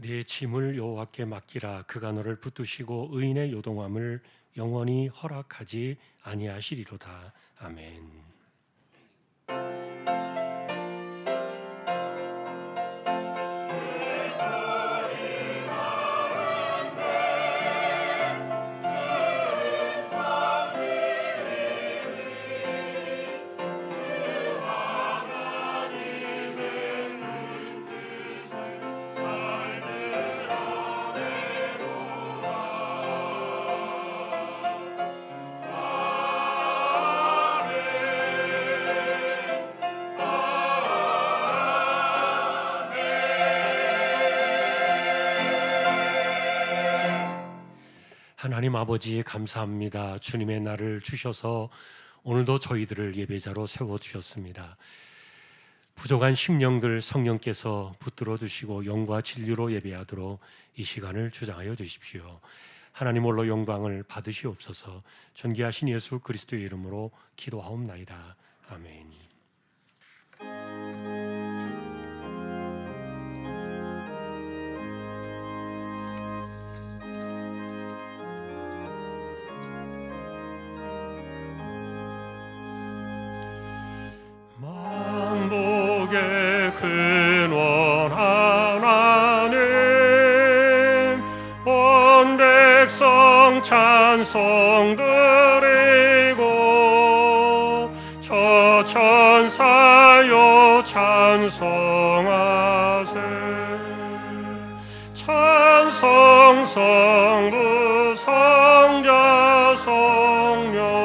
내 짐을 여호와께 맡기라. 그가 너를 붙드시고 의인의 요동함을 영원히 허락하지 아니하시리로다. 아멘. 하나님 아버지 감사합니다. 주님의 날을 주셔서 오늘도 저희들을 예배자로 세워주셨습니다. 부족한 심령들 성령께서 붙들어 주시고 영과 진리로 예배하도록 이 시간을 주장하여 주십시오. 하나님 홀로 영광을 받으시옵소서. 존귀하신 예수 그리스도의 이름으로 기도하옵나이다. 아멘. 만복의 근원 하나님, 온 백성 찬송 드리고 저 천사여 찬송하세. 찬송 성부 성자 성령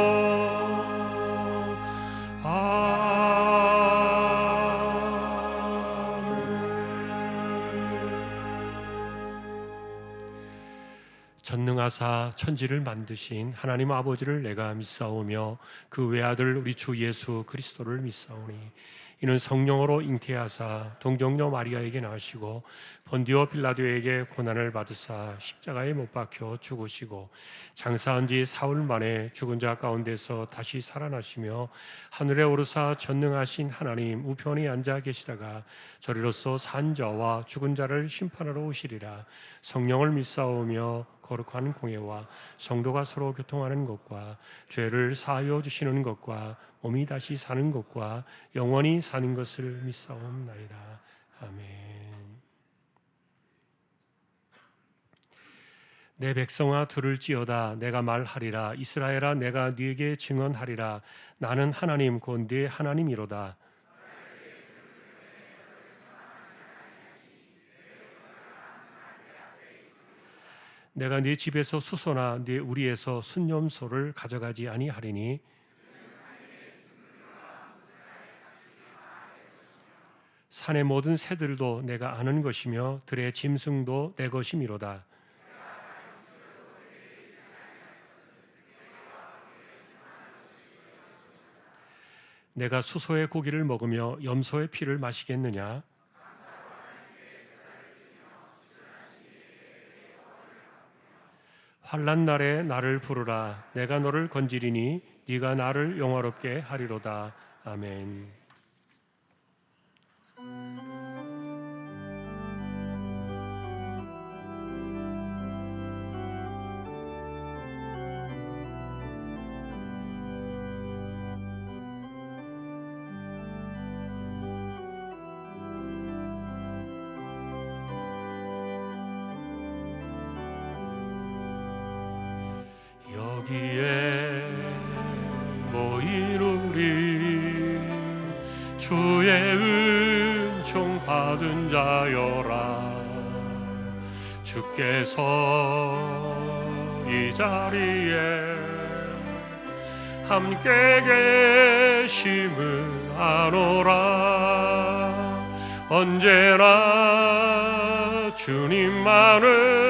전능하사 천지를 만드신 하나님 아버지를 내가 믿사오며 그 외아들 우리 주 예수 그리스도를 믿사오니 이는 성령으로 잉태하사 동정녀 마리아에게 나시고 본디오 빌라도에게 고난을 받으사 십자가에 못 박혀 죽으시고 장사한 뒤 사흘 만에 죽은 자 가운데서 다시 살아나시며 하늘에 오르사 전능하신 하나님 우편에 앉아 계시다가 저리로서 산 자와 죽은 자를 심판하러 오시리라. 성령을 믿사오며 거룩한 공예와 성도가 서로 교통하는 것과 죄를 사하여 주시는 것과 몸이 다시 사는 것과 영원히 사는 것을 믿사옵나이다. 아멘. 내 백성아 들을지어다. 내가 말하리라. 이스라엘아 내가 네게 증언하리라. 나는 하나님 곧 네 하나님이로다. 내가 네 집에서 수소나 네 우리에서 순념소를 가져가지 아니하리니 산의 모든 새들도 내가 아는 것이며 들의 짐승도 내 것이미로다. 내가 수소의 고기를 먹으며 염소의 피를 마시겠느냐? 환난 날에 나를 부르라. 내가 너를 건지리니 네가 나를 영화롭게 하리로다. 아멘. 여기에 모인 우리 주의 은총 받은 자여라. 주께서 이 자리에 함께 계심을 아노라. 언제나 주님만을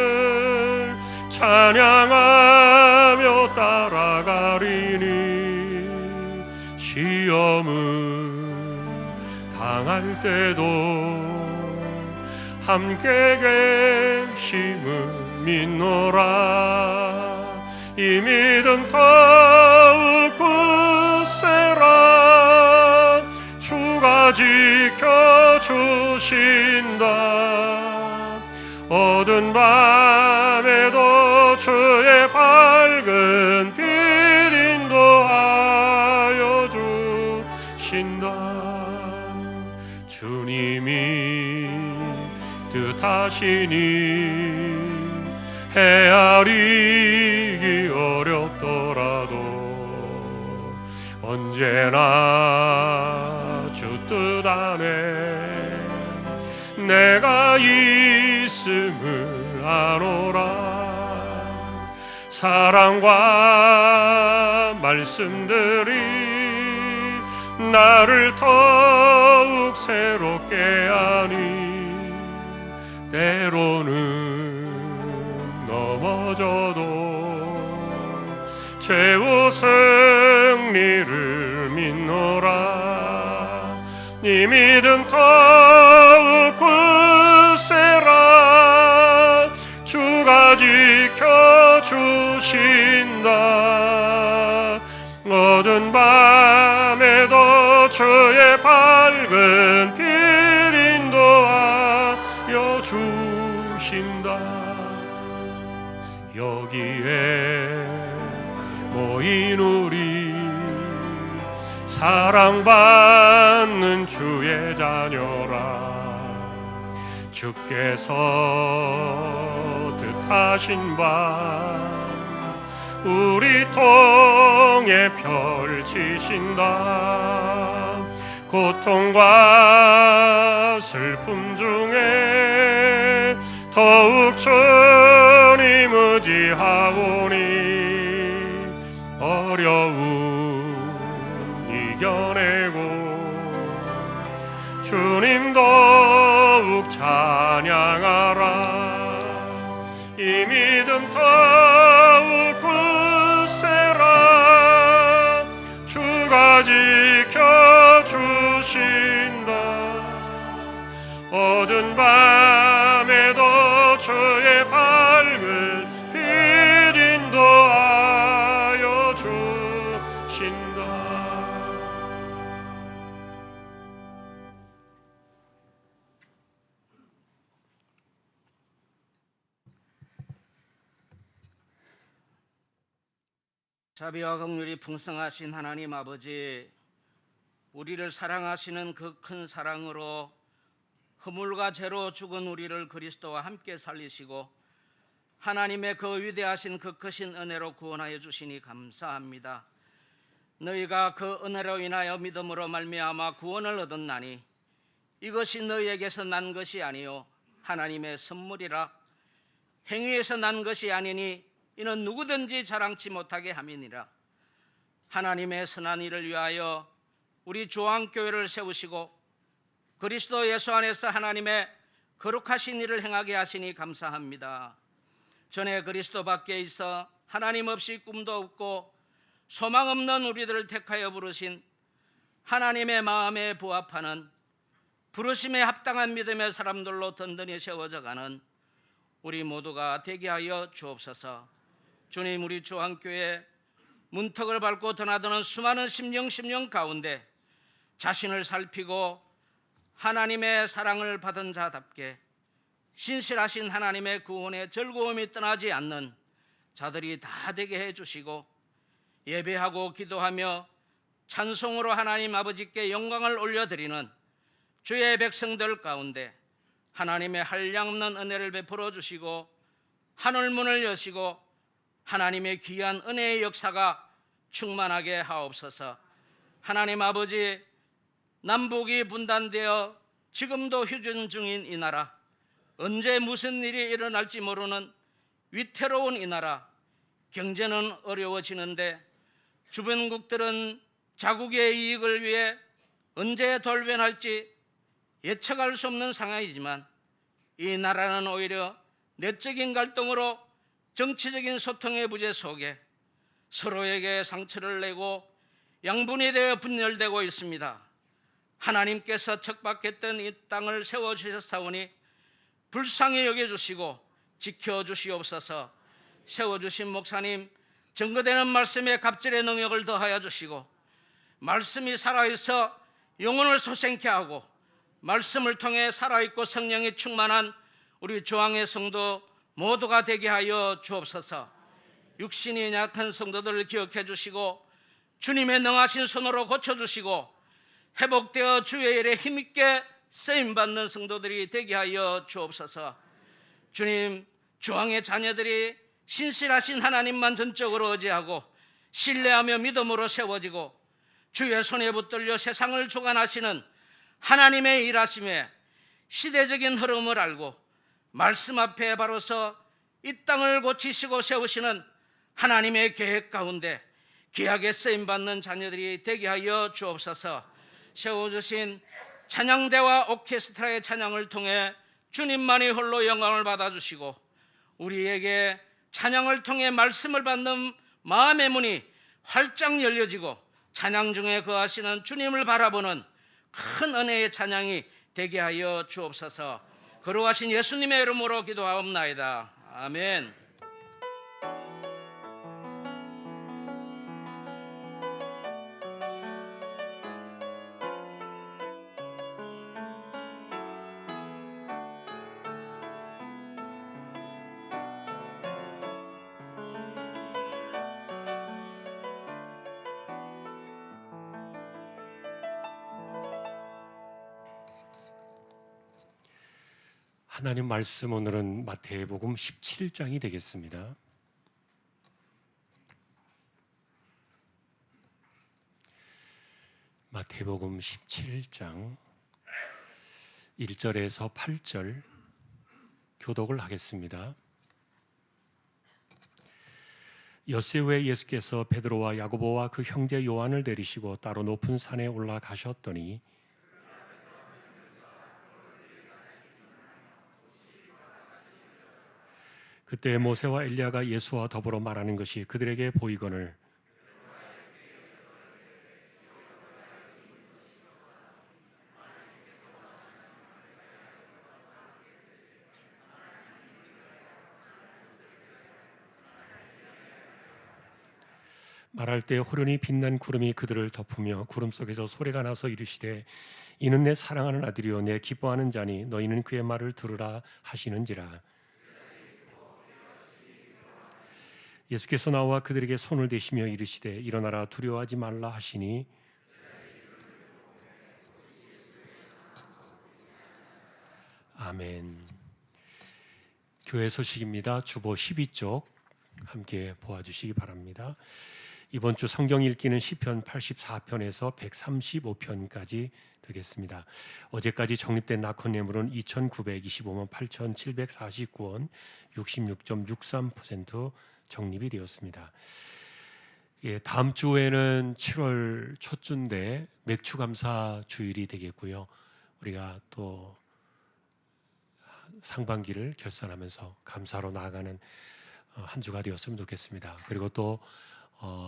찬양하며 따라가리니 시험을 당할 때도 함께 계심을 믿노라. 이 믿음 더욱 굳세라. 주가 지켜주신다. 어두운 밤에도 주의 밝은 빛 인도하여 주신다. 주님이 뜻하시니 헤아리기 어렵더라도 언제나 주 뜻 안에 내가 있음을 아노라. 사랑과 말씀들이 나를 더욱 새롭게 하니 때로는 넘어져도 최후 승리를 믿노라. 이 믿음 더욱 굳세라. 주가 지켜주신다. 어두운 밤에도 주의 밝은 빛 인도하여 주신다. 여기에 모인 우리 사랑받는 주의 자녀라. 주께서 뜻하신 바 우리 통해 펼치신다. 고통과 슬픔 중에 더욱 주님 의지하오니 어려움 이겨내고 주님 더욱 찬양하라. 이 믿음 더욱 굳세라. 주가 지켜주신다. 어두운 밤에도 주의 밝은 빛 인도하여 주신다. 자비와 긍휼이 풍성하신 하나님 아버지, 우리를 사랑하시는 그 큰 사랑으로 허물과 죄로 죽은 우리를 그리스도와 함께 살리시고 하나님의 그 위대하신 그 크신 은혜로 구원하여 주시니 감사합니다. 너희가 그 은혜로 인하여 믿음으로 말미암아 구원을 얻었나니 이것이 너희에게서 난 것이 아니요 하나님의 선물이라. 행위에서 난 것이 아니니 이는 누구든지 자랑치 못하게 함이니라. 하나님의 선한 일을 위하여 우리 조항교회를 세우시고 그리스도 예수 안에서 하나님의 거룩하신 일을 행하게 하시니 감사합니다. 전에 그리스도 밖에 있어 하나님 없이 꿈도 없고 소망 없는 우리들을 택하여 부르신 하나님의 마음에 부합하는 부르심에 합당한 믿음의 사람들로 든든히 세워져가는 우리 모두가 되게 하여 주옵소서. 주님, 우리 조항교회 문턱을 밟고 드나드는 수많은 심령 가운데 자신을 살피고 하나님의 사랑을 받은 자답게 신실하신 하나님의 구원의 즐거움이 떠나지 않는 자들이 다 되게 해주시고 예배하고 기도하며 찬송으로 하나님 아버지께 영광을 올려드리는 주의 백성들 가운데 하나님의 한량없는 은혜를 베풀어 주시고 하늘문을 여시고 하나님의 귀한 은혜의 역사가 충만하게 하옵소서. 하나님 아버지, 남북이 분단되어 지금도 휴전 중인 이 나라, 언제 무슨 일이 일어날지 모르는 위태로운 이 나라, 경제는 어려워지는데 주변국들은 자국의 이익을 위해 언제 돌변할지 예측할 수 없는 상황이지만 이 나라는 오히려 내적인 갈등으로 정치적인 소통의 부재 속에 서로에게 상처를 내고 양분이 되어 분열되고 있습니다. 하나님께서 척박했던 이 땅을 세워주셨사오니 불쌍히 여겨주시고 지켜주시옵소서. 세워주신 목사님, 증거되는 말씀에 갑절의 능력을 더하여 주시고 말씀이 살아있어 영혼을 소생케 하고 말씀을 통해 살아있고 성령이 충만한 우리 조항의 성도 모두가 되게 하여 주옵소서. 육신이 약한 성도들을 기억해 주시고 주님의 능하신 손으로 고쳐주시고 회복되어 주의 일에 힘있게 쓰임받는 성도들이 되게 하여 주옵소서. 주님, 주왕의 자녀들이 신실하신 하나님만 전적으로 의지하고 신뢰하며 믿음으로 세워지고 주의 손에 붙들려 세상을 주관하시는 하나님의 일하심에 시대적인 흐름을 알고 말씀 앞에 바로서 이 땅을 고치시고 세우시는 하나님의 계획 가운데 귀하게 쓰임받는 자녀들이 되게 하여 주옵소서. 세워주신 찬양대와 오케스트라의 찬양을 통해 주님만이 홀로 영광을 받아주시고 우리에게 찬양을 통해 말씀을 받는 마음의 문이 활짝 열려지고 찬양 중에 거하시는 주님을 바라보는 큰 은혜의 찬양이 되게 하여 주옵소서. 거룩하신 예수님의 이름으로 기도하옵나이다. 아멘. 하나님 말씀 오늘은 마태복음 17장이 되겠습니다. 마태복음 17장 1절에서 8절 교독을 하겠습니다. 엿새 후에 예수께서 베드로와 야고보와 그 형제 요한을 데리시고 따로 높은 산에 올라가셨더니 그때 모세와 엘리야가 예수와 더불어 말하는 것이 그들에게 보이거늘 말할 때 호련히 빛난 구름이 그들을 덮으며 구름 속에서 소리가 나서 이르시되 이는 내 사랑하는 아들이요 내 기뻐하는 자니 너희는 그의 말을 들으라 하시는지라. 예수께서 나와 그들에게 손을 대시며 이르시되 일어나라 두려워하지 말라 하시니 아멘. 교회 소식입니다. 주보 12쪽 함께 보아주시기 바랍니다. 이번 주 성경 읽기는 시편 84편에서 135편까지 되겠습니다. 어제까지 적립된 낙헌 예물은 2,925만 8,749원 66.63% 적립이 되었습니다. 다음 주에는 7월 첫 주인데 맥추감사 주일이 되겠고요. 우리가 또 상반기를 결산하면서 감사로 나아가는 한 주가 되었으면 좋겠습니다. 그리고 또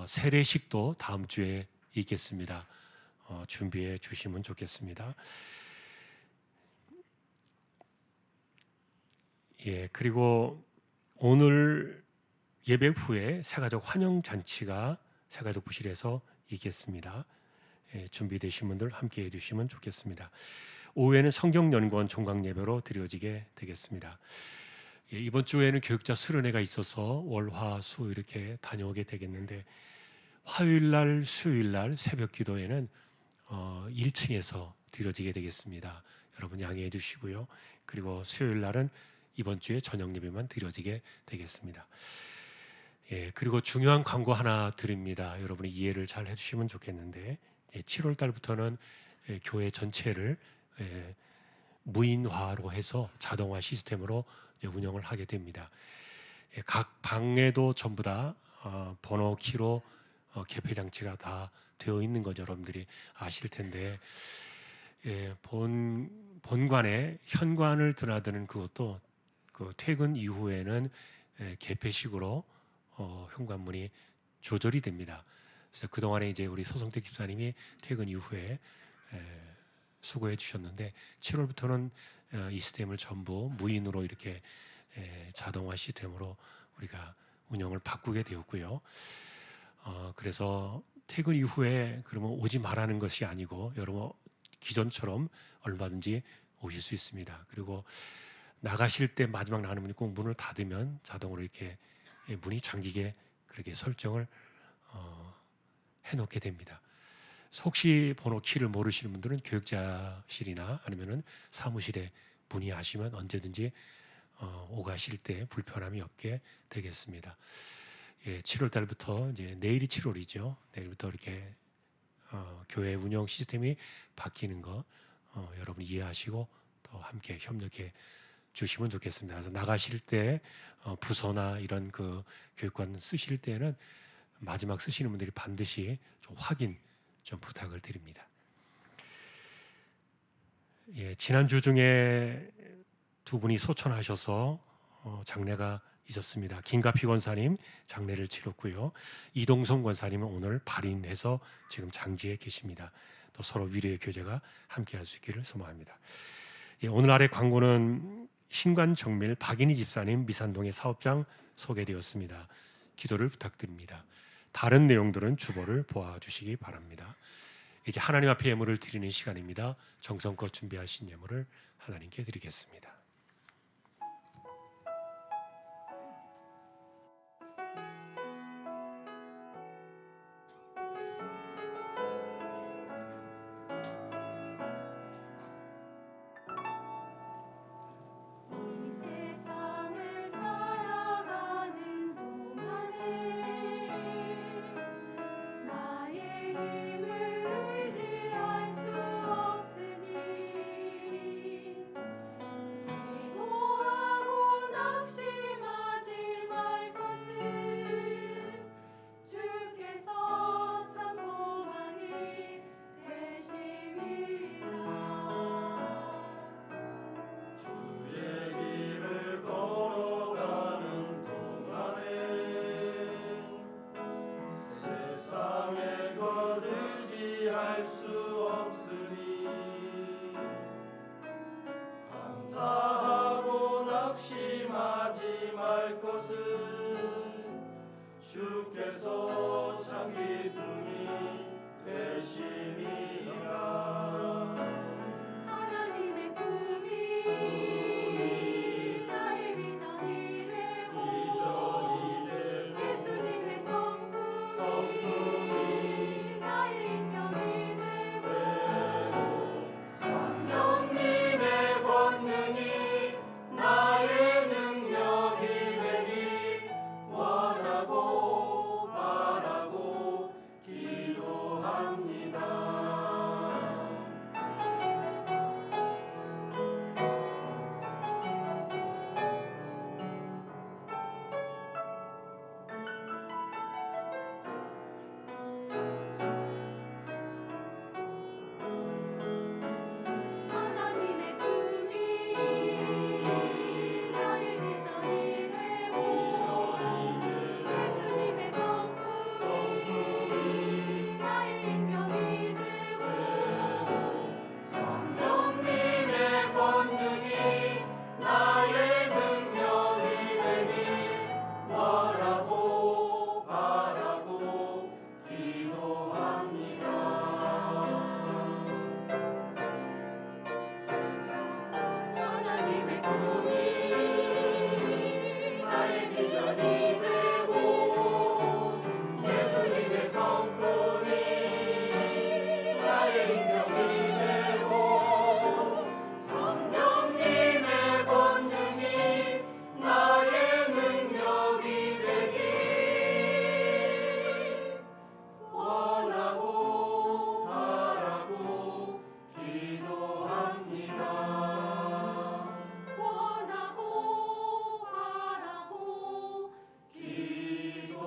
세례식도 다음 주에 있겠습니다. 준비해 주시면 좋겠습니다. 그리고 오늘 예배 후에 새가족 환영 잔치가 새가족 부실에서 있겠습니다. 준비되신 분들 함께 해주시면 좋겠습니다. 오후에는 성경연구원 종강 예배로 드려지게 되겠습니다. 이번 주에는 교육자 수련회가 있어서 월화 수 이렇게 다녀오게 되겠는데 화요일날 수요일날 새벽 기도에는 1층에서 드려지게 되겠습니다. 여러분 양해해 주시고요. 그리고 수요일날은 이번 주에 저녁 예배만 드려지게 되겠습니다. 그리고 중요한 광고 하나 드립니다. 여러분이 이해를 잘 해주시면 좋겠는데 7월 달부터는 교회 전체를 무인화로 해서 자동화 시스템으로 운영을 하게 됩니다. 각 방에도 전부 다 번호 키로 개폐 장치가 다 되어 있는 거 여러분들이 아실 텐데 본관에 현관을 드나드는 그것도 그 퇴근 이후에는 개폐식으로 현관문이 조절이 됩니다. 그래서 그 동안에 이제 우리 서성택 집사님이 퇴근 이후에 수고해 주셨는데 7월부터는 이 시스템을 전부 무인으로 이렇게 자동화 시스템으로 우리가 운영을 바꾸게 되었고요. 그래서 퇴근 이후에 그러면 오지 말라는 것이 아니고 여러분 기존처럼 얼마든지 오실 수 있습니다. 그리고 나가실 때 마지막 나가는 문이 꼭 문을 닫으면 자동으로 이렇게 문이 잠기게 그렇게 설정을 해놓게 됩니다. 혹시 번호 키를 모르시는 분들은 교육자실이나 아니면은 사무실에 문의하시면 언제든지 오가실 때 불편함이 없게 되겠습니다. 7월 달부터 이제 내일이 7월이죠. 내일부터 이렇게 교회 운영 시스템이 바뀌는 거 여러분 이해하시고 또 함께 협력해 주시면 좋겠습니다. 그래서 나가실 때 부서나 이런 그 교육관 쓰실 때는 마지막 쓰시는 분들이 반드시 좀 확인 좀 부탁을 드립니다. 지난주 중에 두 분이 소천하셔서 장례가 있었습니다. 김가피 권사님 장례를 치렀고요. 이동성 권사님은 오늘 발인해서 지금 장지에 계십니다. 또 서로 위로의 교제가 함께할 수 있기를 소망합니다. 오늘날의 광고는 신관정밀 박인희 집사님 미산동의 사업장 소개되었습니다. 기도를 부탁드립니다. 다른 내용들은 주보를 보아주시기 바랍니다. 이제 하나님 앞에 예물을 드리는 시간입니다. 정성껏 준비하신 예물을 하나님께 드리겠습니다. 주께서 참 기쁨이 되심이라. 하나님의 꿈이 나의 비전이 되고 예수님의 성품이 나의 인격이 되고 성령님의 권능이 나의 능력이 되니 원하고 바라고 기도합니다. 하나님의 꿈이 나의 비전이 되고 예수님의 성품이 나의 인격이 되고 성령님의 권능이 나의 능력이 되니 원하고 바라고 기도합니다. 하나님의 꿈이 나의 비전이 되고 예수님의 성품이 나의 인격이 되고 성령님의 권능이 나의 능력이 되니 원하고 바라고 기도합니다. 원하고 바라고 기도합니다.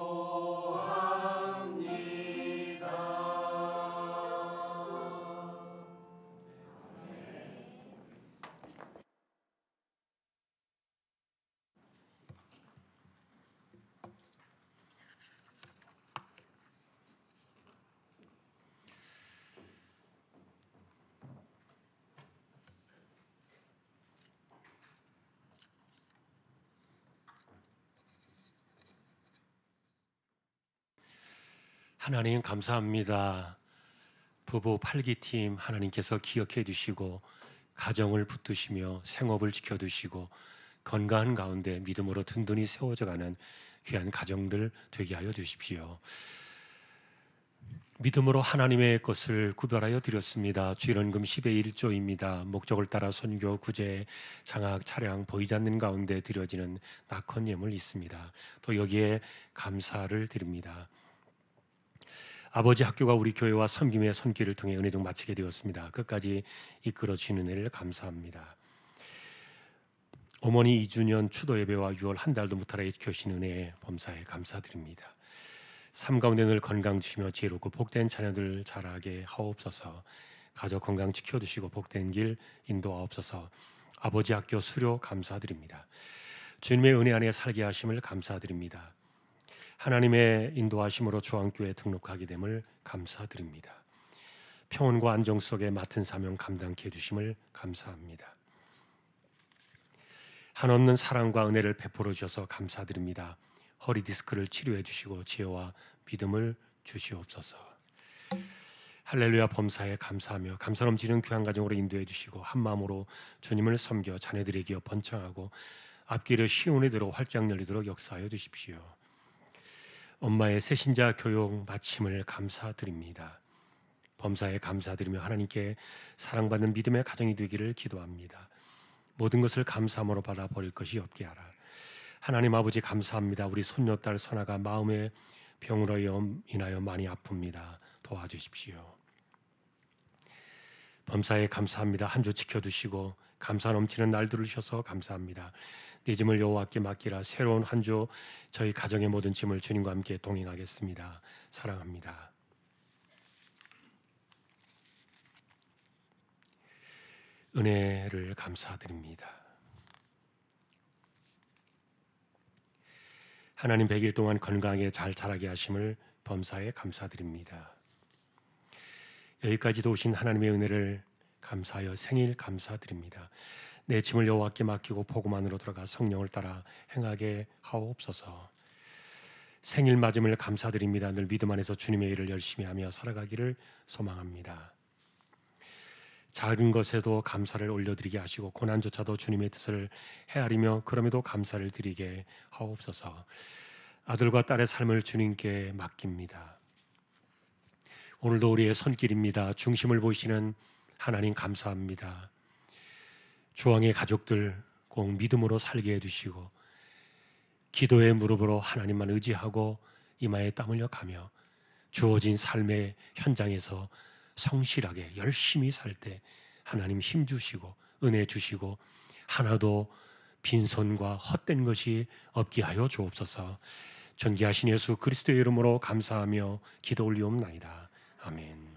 하나님 감사합니다. 부부 8기팀 하나님께서 기억해 주시고 가정을 붙드시며 생업을 지켜두시고 건강한 가운데 믿음으로 든든히 세워져가는 귀한 가정들 되게 하여 주십시오. 믿음으로 하나님의 것을 구별하여 드렸습니다. 주일원금 10의 1조입니다. 목적을 따라 선교, 구제, 장학, 차량 보이지 않는 가운데 드려지는 낙헌 예물 있습니다. 또 여기에 감사를 드립니다. 아버지 학교가 우리 교회와 섬김의 손길을 통해 은혜등 마치게 되었습니다. 끝까지 이끌어 주시는 은혜를 감사합니다. 어머니 2주년 추도 예배와 6월 한 달도 무탈하게 지켜주신 은혜에 범사에 감사드립니다. 삶 가운데 늘 건강 주시며 지혜롭고 복된 자녀들 자라게 하옵소서. 가족 건강 지켜주시고 복된 길 인도하옵소서. 아버지 학교 수료 감사드립니다. 주님의 은혜 안에 살게 하심을 감사드립니다. 하나님의 인도하심으로 중앙교회에 등록하게 됨을 감사드립니다. 평온과 안정 속에 맡은 사명 감당케 해주심을 감사합니다. 한없는 사랑과 은혜를 베풀어 주셔서 감사드립니다. 허리 디스크를 치료해 주시고 지혜와 믿음을 주시옵소서. 할렐루야 범사에 감사하며 감사 넘치는 귀한 가정으로 인도해 주시고 한 마음으로 주님을 섬겨 자녀들에게 번창하고 앞길을 시온에 들어 활짝 열리도록 역사하여 주십시오. 엄마의 새신자 교육 마침을 감사드립니다. 범사에 감사드리며 하나님께 사랑받는 믿음의 가정이 되기를 기도합니다. 모든 것을 감사함으로 받아 버릴 것이 없게 하라. 하나님 아버지 감사합니다. 우리 손녀딸 선아가 마음의 병으로 인하여 많이 아픕니다. 도와주십시오. 범사에 감사합니다. 한 주 지켜주시고 감사 넘치는 날들을 주셔서 감사합니다. 내 짐을 여호와께 맡기라. 새로운 한 주 저희 가정의 모든 짐을 주님과 함께 동행하겠습니다. 사랑합니다. 은혜를 감사드립니다. 하나님 100일 동안 건강하게 잘 자라게 하심을 범사에 감사드립니다. 여기까지 도우신 하나님의 은혜를 감사하여 생일 감사드립니다. 내 짐을 여호와께 맡기고 복음 안으로 들어가 성령을 따라 행하게 하옵소서. 생일 맞음을 감사드립니다. 늘 믿음 안에서 주님의 일을 열심히 하며 살아가기를 소망합니다. 작은 것에도 감사를 올려드리게 하시고 고난조차도 주님의 뜻을 헤아리며 그럼에도 감사를 드리게 하옵소서. 아들과 딸의 삶을 주님께 맡깁니다. 오늘도 우리의 손길입니다. 중심을 보시는 하나님 감사합니다. 주왕의 가족들 꼭 믿음으로 살게 해주시고 기도의 무릎으로 하나님만 의지하고 이마에 땀 흘려 가며 주어진 삶의 현장에서 성실하게 열심히 살 때 하나님 힘 주시고 은혜 주시고 하나도 빈손과 헛된 것이 없게 하여 주옵소서. 존귀하신 예수 그리스도의 이름으로 감사하며 기도 올리옵나이다. 아멘.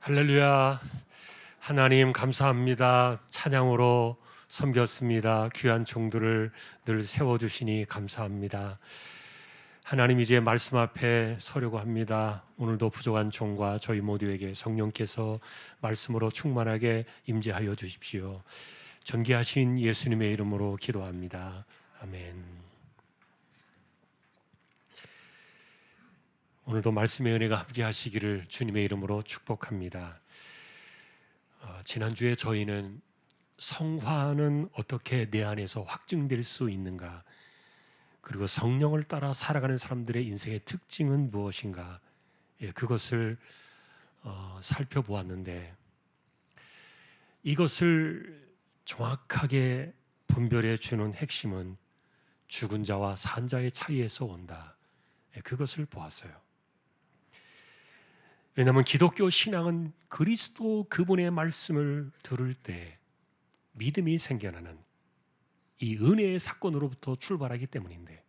할렐루야. 하나님 감사합니다. 찬양으로 섬겼습니다. 귀한 종들을 늘 세워주시니 감사합니다. 하나님, 이제 말씀 앞에 서려고 합니다. 오늘도 부족한 종과 저희 모두에게 성령께서 말씀으로 충만하게 임재하여 주십시오. 존귀하신 예수님의 이름으로 기도합니다. 아멘. 오늘도 말씀의 은혜가 함께 하시기를 주님의 이름으로 축복합니다. 지난주에 저희는 성화는 어떻게 내 안에서 확증될 수 있는가, 그리고 성령을 따라 살아가는 사람들의 인생의 특징은 무엇인가, 그것을 살펴보았는데, 이것을 정확하게 분별해 주는 핵심은 죽은 자와 산 자의 차이에서 온다. 그것을 보았어요. 왜냐하면 기독교 신앙은 그리스도 그분의 말씀을 들을 때 믿음이 생겨나는 이 은혜의 사건으로부터 출발하기 때문인데,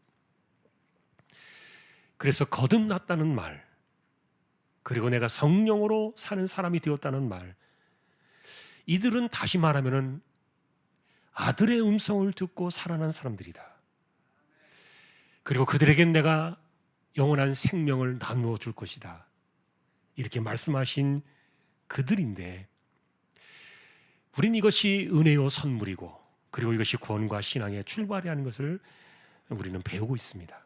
그래서 거듭났다는 말, 그리고 내가 성령으로 사는 사람이 되었다는 말, 이들은 다시 말하면 아들의 음성을 듣고 살아난 사람들이다. 그리고 그들에겐 내가 영원한 생명을 나누어 줄 것이다. 이렇게 말씀하신 그들인데, 우린 이것이 은혜요 선물이고, 그리고 이것이 구원과 신앙의 출발이라는 것을 우리는 배우고 있습니다.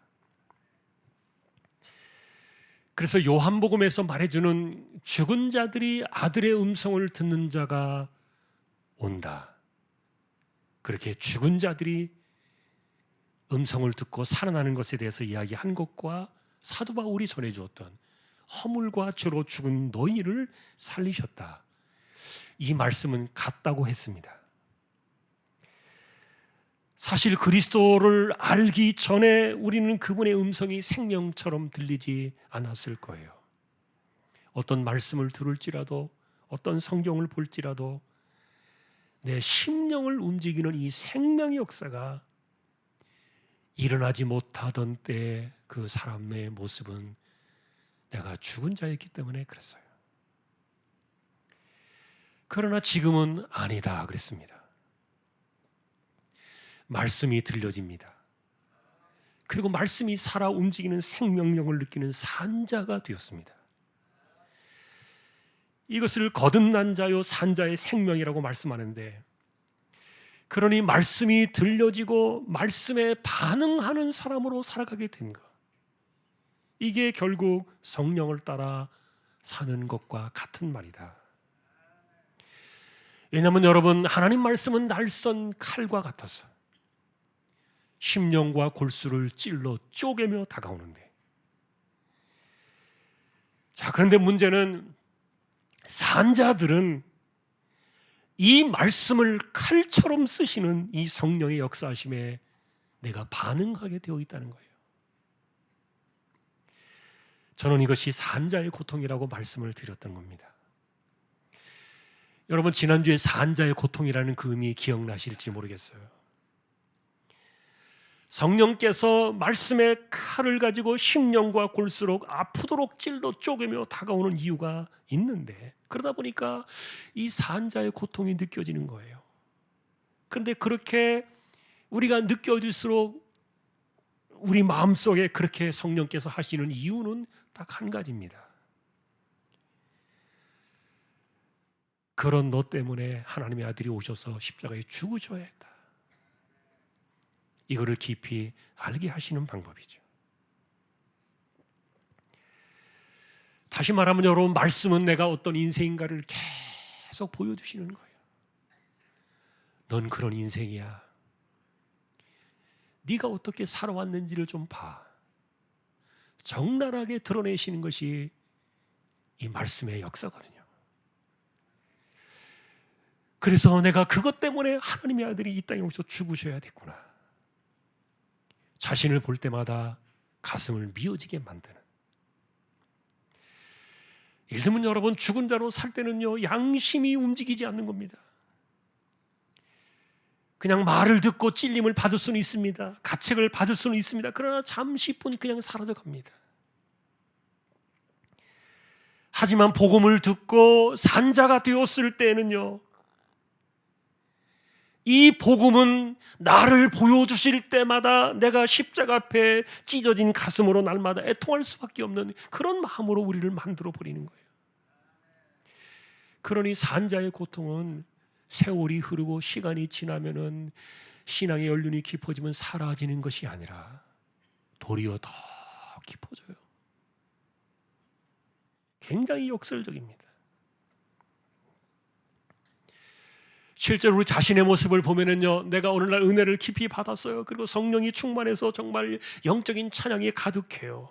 그래서 요한복음에서 말해주는 죽은 자들이 아들의 음성을 듣는 자가 온다, 그렇게 죽은 자들이 음성을 듣고 살아나는 것에 대해서 이야기한 것과 사도 바울이 전해주었던 허물과 죄로 죽은 너희를 살리셨다, 이 말씀은 같다고 했습니다. 사실 그리스도를 알기 전에 우리는 그분의 음성이 생명처럼 들리지 않았을 거예요. 어떤 말씀을 들을지라도, 어떤 성경을 볼지라도 내 심령을 움직이는 이 생명의 역사가 일어나지 못하던 때 그 사람의 모습은 내가 죽은 자였기 때문에 그랬어요. 그러나 지금은 아니다 그랬습니다. 말씀이 들려집니다. 그리고 말씀이 살아 움직이는 생명력을 느끼는 산자가 되었습니다. 이것을 거듭난 자요 산자의 생명이라고 말씀하는데, 그러니 말씀이 들려지고 말씀에 반응하는 사람으로 살아가게 된 것, 이게 결국 성령을 따라 사는 것과 같은 말이다. 왜냐하면 여러분, 하나님 말씀은 날선 칼과 같아서 심령과 골수를 찔러 쪼개며 다가오는데, 자, 그런데 문제는 산자들은 이 말씀을 칼처럼 쓰시는 이 성령의 역사하심에 내가 반응하게 되어 있다는 거예요. 저는 이것이 산자의 고통이라고 말씀을 드렸던 겁니다. 여러분, 지난주에 산자의 고통이라는 그 의미 기억나실지 모르겠어요. 성령께서 말씀의 칼을 가지고 심령과 골수록 아프도록 찔러 쪼개며 다가오는 이유가 있는데, 그러다 보니까 이 산자의 고통이 느껴지는 거예요. 그런데 그렇게 우리가 느껴질수록 우리 마음속에 그렇게 성령께서 하시는 이유는 딱 한 가지입니다. 그런 너 때문에 하나님의 아들이 오셔서 십자가에 죽으셔야 했다. 이거를 깊이 알게 하시는 방법이죠. 다시 말하면 여러분, 말씀은 내가 어떤 인생인가를 계속 보여주시는 거예요. 넌 그런 인생이야. 네가 어떻게 살아왔는지를 좀 봐. 적나라하게 드러내시는 것이 이 말씀의 역사거든요. 그래서 내가 그것 때문에 하나님의 아들이 이 땅에 오셔서 죽으셔야 됐구나. 자신을 볼 때마다 가슴을 미어지게 만드는. 예를 들면 여러분, 죽은 자로 살 때는요, 양심이 움직이지 않는 겁니다. 그냥 말을 듣고 찔림을 받을 수는 있습니다. 가책을 받을 수는 있습니다. 그러나 잠시뿐 그냥 사라져갑니다. 하지만 복음을 듣고 산자가 되었을 때는요, 이 복음은 나를 보여주실 때마다 내가 십자가 앞에 찢어진 가슴으로 날마다 애통할 수밖에 없는 그런 마음으로 우리를 만들어 버리는 거예요. 그러니 산자의 고통은 세월이 흐르고 시간이 지나면은 신앙의 연륜이 깊어지면 사라지는 것이 아니라 도리어 더 깊어져요. 굉장히 역설적입니다. 실제로 우리 자신의 모습을 보면은요, 내가 오늘날 은혜를 깊이 받았어요. 그리고 성령이 충만해서 정말 영적인 찬양이 가득해요.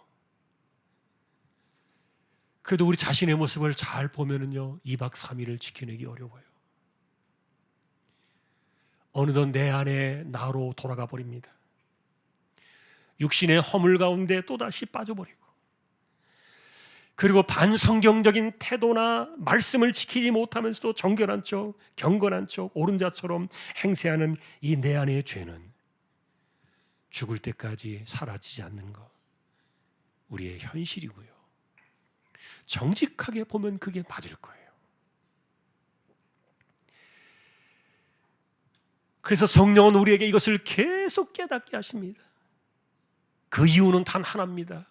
그래도 우리 자신의 모습을 잘 보면은요, 2박 3일을 지켜내기 어려워요. 어느덧 내 안에 나로 돌아가 버립니다. 육신의 허물 가운데 또다시 빠져버리고, 그리고 반성경적인 태도나 말씀을 지키지 못하면서도 정결한 척, 경건한 척, 옳은 자처럼 행세하는 이 내 안의 죄는 죽을 때까지 사라지지 않는 것, 우리의 현실이고요. 정직하게 보면 그게 맞을 거예요. 그래서 성령은 우리에게 이것을 계속 깨닫게 하십니다. 그 이유는 단 하나입니다.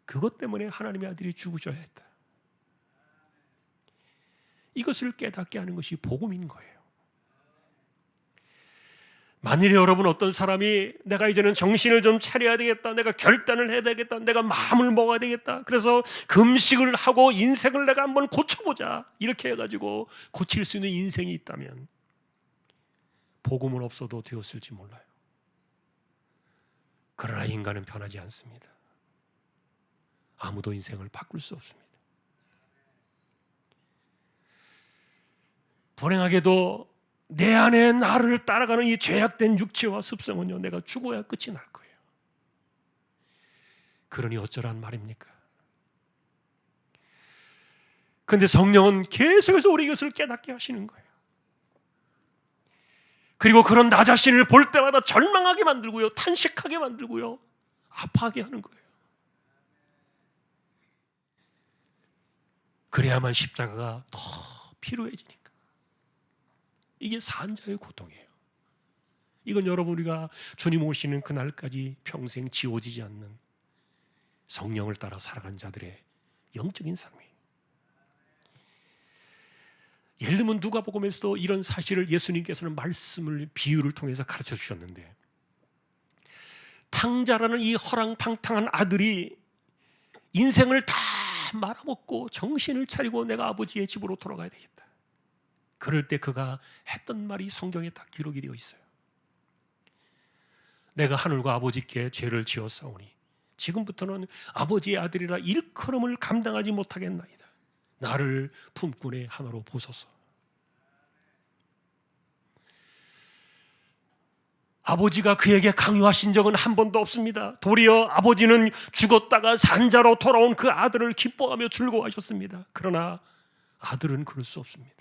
그것 때문에 하나님의 아들이 죽으셔야 했다. 이것을 깨닫게 하는 것이 복음인 거예요. 만일에 여러분, 어떤 사람이 내가 이제는 정신을 좀 차려야 되겠다, 내가 결단을 해야 되겠다, 내가 마음을 먹어야 되겠다, 그래서 금식을 하고 인생을 내가 한번 고쳐보자, 이렇게 해가지고 고칠 수 있는 인생이 있다면 복음은 없어도 되었을지 몰라요. 그러나 인간은 변하지 않습니다. 아무도 인생을 바꿀 수 없습니다. 불행하게도 내 안에 나를 따라가는 이 죄악된 육체와 습성은요, 내가 죽어야 끝이 날 거예요. 그러니 어쩌란 말입니까? 그런데 성령은 계속해서 우리 이것을 깨닫게 하시는 거예요. 그리고 그런 나 자신을 볼 때마다 절망하게 만들고요, 탄식하게 만들고요, 아파하게 하는 거예요. 그래야만 십자가가 더 필요해지니까. 이게 산자의 고통이에요. 이건 여러분, 우리가 주님 오시는 그날까지 평생 지워지지 않는 성령을 따라 살아간 자들의 영적인 삶이에요. 예를 들면 누가복음에서도 이런 사실을 예수님께서는 말씀을, 비유를 통해서 가르쳐 주셨는데, 탕자라는 이 허랑방탕한 아들이 인생을 다 말아먹고 정신을 차리고 내가 아버지의 집으로 돌아가야 되겠다. 그럴 때 그가 했던 말이 성경에 딱 기록이 되어 있어요. 내가 하늘과 아버지께 죄를 지었사오니 지금부터는 아버지의 아들이라 일컬음을 감당하지 못하겠나이다. 나를 품꾼의 하나로 보소서. 아버지가 그에게 강요하신 적은 한 번도 없습니다. 도리어 아버지는 죽었다가 산자로 돌아온 그 아들을 기뻐하며 즐거워하셨습니다. 그러나 아들은 그럴 수 없습니다.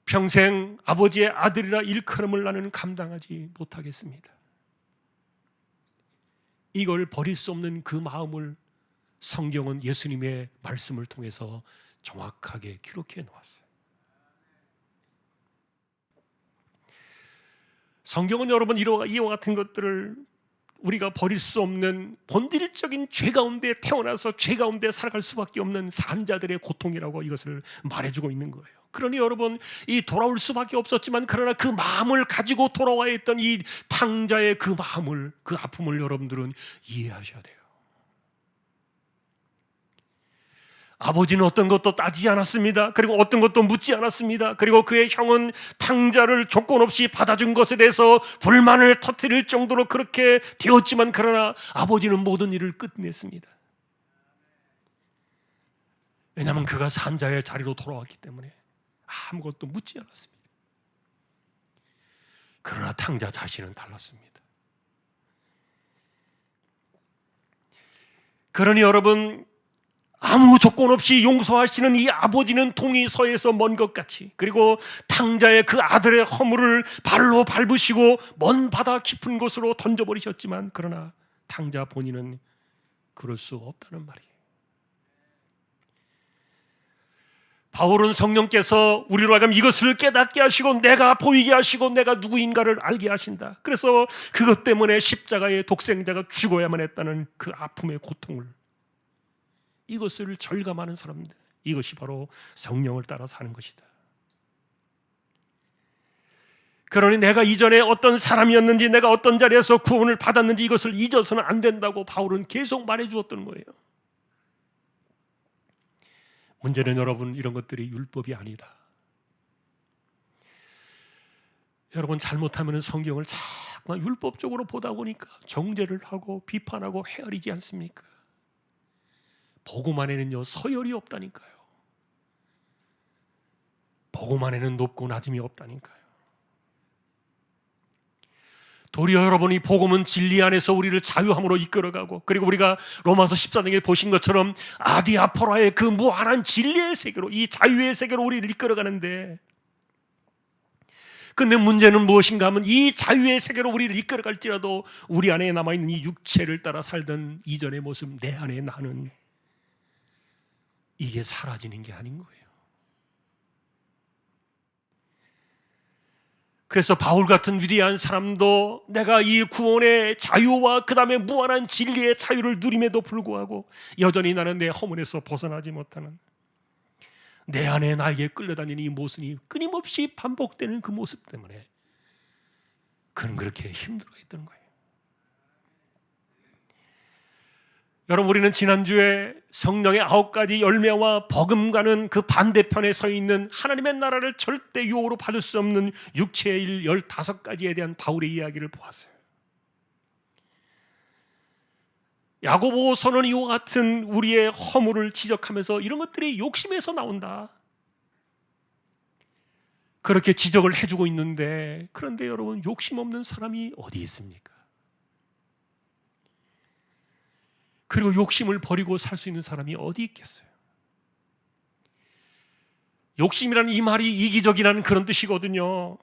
평생 아버지의 아들이라 일컬음을 나는 감당하지 못하겠습니다. 이걸 버릴 수 없는 그 마음을 성경은 예수님의 말씀을 통해서 정확하게 기록해 놓았어요. 성경은 여러분, 이와 같은 것들을 우리가 버릴 수 없는 본질적인 죄 가운데 태어나서 죄 가운데 살아갈 수밖에 없는 산자들의 고통이라고 이것을 말해주고 있는 거예요. 그러니 여러분, 이 돌아올 수밖에 없었지만 그러나 그 마음을 가지고 돌아와야 했던 이 탕자의 그 마음을, 그 아픔을 여러분들은 이해하셔야 돼요. 아버지는 어떤 것도 따지지 않았습니다. 그리고 어떤 것도 묻지 않았습니다. 그리고 그의 형은 탕자를 조건 없이 받아준 것에 대해서 불만을 터뜨릴 정도로 그렇게 되었지만 그러나 아버지는 모든 일을 끝냈습니다. 왜냐하면 그가 산자의 자리로 돌아왔기 때문에 아무것도 묻지 않았습니다. 그러나 탕자 자신은 달랐습니다. 그러니 여러분, 아무 조건 없이 용서하시는 이 아버지는 동이 서에서 먼 것 같이, 그리고 탕자의 그 아들의 허물을 발로 밟으시고 먼 바다 깊은 곳으로 던져버리셨지만 그러나 탕자 본인은 그럴 수 없다는 말이에요. 바울은 성령께서 우리로 하여금 이것을 깨닫게 하시고 내가 보이게 하시고 내가 누구인가를 알게 하신다. 그래서 그것 때문에 십자가의 독생자가 죽어야만 했다는 그 아픔의 고통을, 이것을 절감하는 사람들, 이것이 바로 성령을 따라 사는 것이다. 그러니 내가 이전에 어떤 사람이었는지, 내가 어떤 자리에서 구원을 받았는지 이것을 잊어서는 안 된다고 바울은 계속 말해주었던 거예요. 문제는 여러분, 이런 것들이 율법이 아니다. 여러분, 잘못하면 성경을 자꾸 율법적으로 보다 보니까 정죄를 하고 비판하고 헤아리지 않습니까? 복음 안에는요 서열이 없다니까요. 복음 안에는 높고 낮음이 없다니까요. 도리어 여러분, 이 복음은 진리 안에서 우리를 자유함으로 이끌어가고, 그리고 우리가 로마서 14장에 보신 것처럼 아디아포라의 그 무한한 진리의 세계로, 이 자유의 세계로 우리를 이끌어가는데, 근데 문제는 무엇인가 하면 이 자유의 세계로 우리를 이끌어갈지라도 우리 안에 남아있는 이 육체를 따라 살던 이전의 모습, 내 안에 나는, 이게 사라지는 게 아닌 거예요. 그래서 바울 같은 위대한 사람도 내가 이 구원의 자유와 그 다음에 무한한 진리의 자유를 누림에도 불구하고 여전히 나는 내 허물에서 벗어나지 못하는, 내 안에 나에게 끌려다니는 이 모습이 끊임없이 반복되는 그 모습 때문에 그는 그렇게 힘들어했던 거예요. 여러분, 우리는 지난주에 성령의 9가지 열매와 버금가는 그 반대편에 서 있는 하나님의 나라를 절대 유혹으로 받을 수 없는 육체의 일 15가지에 대한 바울의 이야기를 보았어요. 야고보서는 이와 같은 우리의 허물을 지적하면서 이런 것들이 욕심에서 나온다, 그렇게 지적을 해주고 있는데, 그런데 여러분, 욕심 없는 사람이 어디 있습니까? 그리고 욕심을 버리고 살 수 있는 사람이 어디 있겠어요? 욕심이라는 이 말이 이기적이라는 그런 뜻이거든요.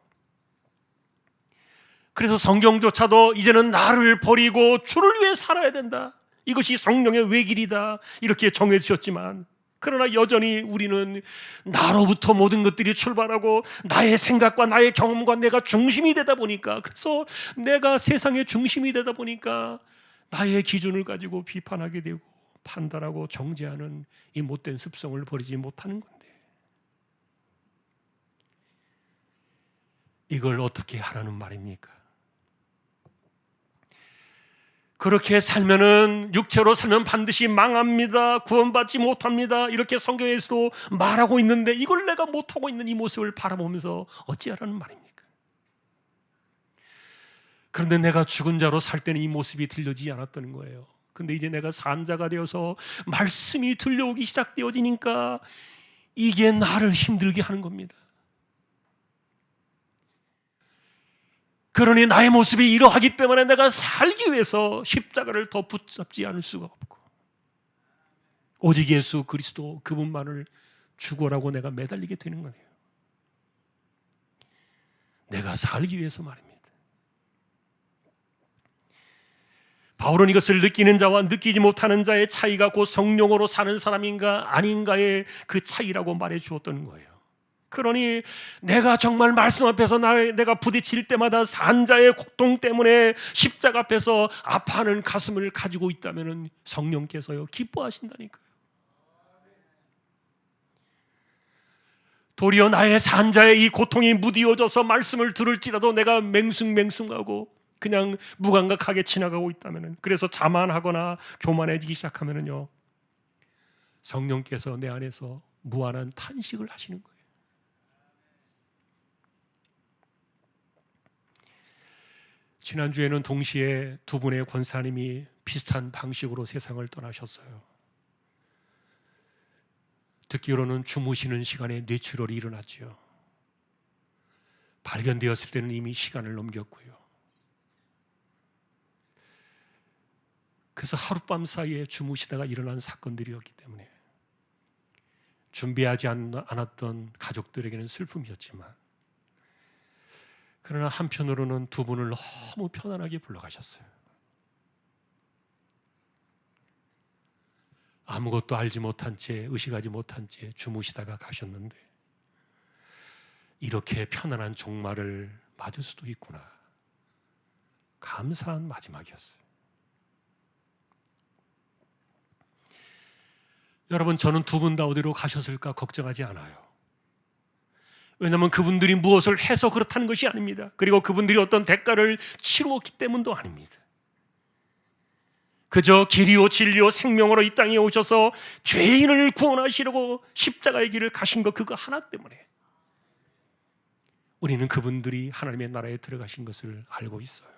그래서 성경조차도 이제는 나를 버리고 주를 위해 살아야 된다, 이것이 성령의 외길이다, 이렇게 정해 주셨지만, 그러나 여전히 우리는 나로부터 모든 것들이 출발하고 나의 생각과 나의 경험과 내가 중심이 되다 보니까, 그래서 내가 세상의 중심이 되다 보니까 나의 기준을 가지고 비판하게 되고 판단하고 정죄하는 이 못된 습성을 버리지 못하는 건데, 이걸 어떻게 하라는 말입니까? 그렇게 살면은, 육체로 살면 반드시 망합니다, 구원받지 못합니다, 이렇게 성경에서도 말하고 있는데 이걸 내가 못하고 있는 이 모습을 바라보면서 어찌하라는 말입니까? 그런데 내가 죽은 자로 살 때는 이 모습이 들려지지 않았다는 거예요. 근데 이제 내가 산 자가 되어서 말씀이 들려오기 시작되어지니까 이게 나를 힘들게 하는 겁니다. 그러니 나의 모습이 이러하기 때문에 내가 살기 위해서 십자가를 더 붙잡지 않을 수가 없고, 오직 예수 그리스도 그분만을 죽어라고 내가 매달리게 되는 거예요. 내가 살기 위해서 말입니다. 바울은 이것을 느끼는 자와 느끼지 못하는 자의 차이가 곧 성령으로 사는 사람인가 아닌가의 그 차이라고 말해 주었던 거예요. 그러니 내가 정말 말씀 앞에서 내가 부딪힐 때마다 산자의 고통 때문에 십자가 앞에서 아파하는 가슴을 가지고 있다면 성령께서요 기뻐하신다니까요. 도리어 나의 산자의 이 고통이 무디어져서 말씀을 들을지라도 내가 맹숭맹숭하고 그냥 무감각하게 지나가고 있다면, 그래서 자만하거나 교만해지기 시작하면요 성령께서 내 안에서 무한한 탄식을 하시는 거예요. 지난주에는 동시에 두 분의 권사님이 비슷한 방식으로 세상을 떠나셨어요. 듣기로는 주무시는 시간에 뇌출혈이 일어났지요. 발견되었을 때는 이미 시간을 넘겼고요. 그래서 하룻밤 사이에 주무시다가 일어난 사건들이었기 때문에 준비하지 않았던 가족들에게는 슬픔이었지만, 그러나 한편으로는 두 분을 너무 편안하게 불러가셨어요. 아무것도 알지 못한 채, 의식하지 못한 채 주무시다가 가셨는데 이렇게 편안한 종말을 맞을 수도 있구나. 감사한 마지막이었어요. 여러분, 저는 두 분 다 어디로 가셨을까 걱정하지 않아요. 왜냐하면 그분들이 무엇을 해서 그렇다는 것이 아닙니다. 그리고 그분들이 어떤 대가를 치루었기 때문도 아닙니다. 그저 길이요 진리요 생명으로 이 땅에 오셔서 죄인을 구원하시려고 십자가의 길을 가신 것, 그거 하나 때문에 우리는 그분들이 하나님의 나라에 들어가신 것을 알고 있어요.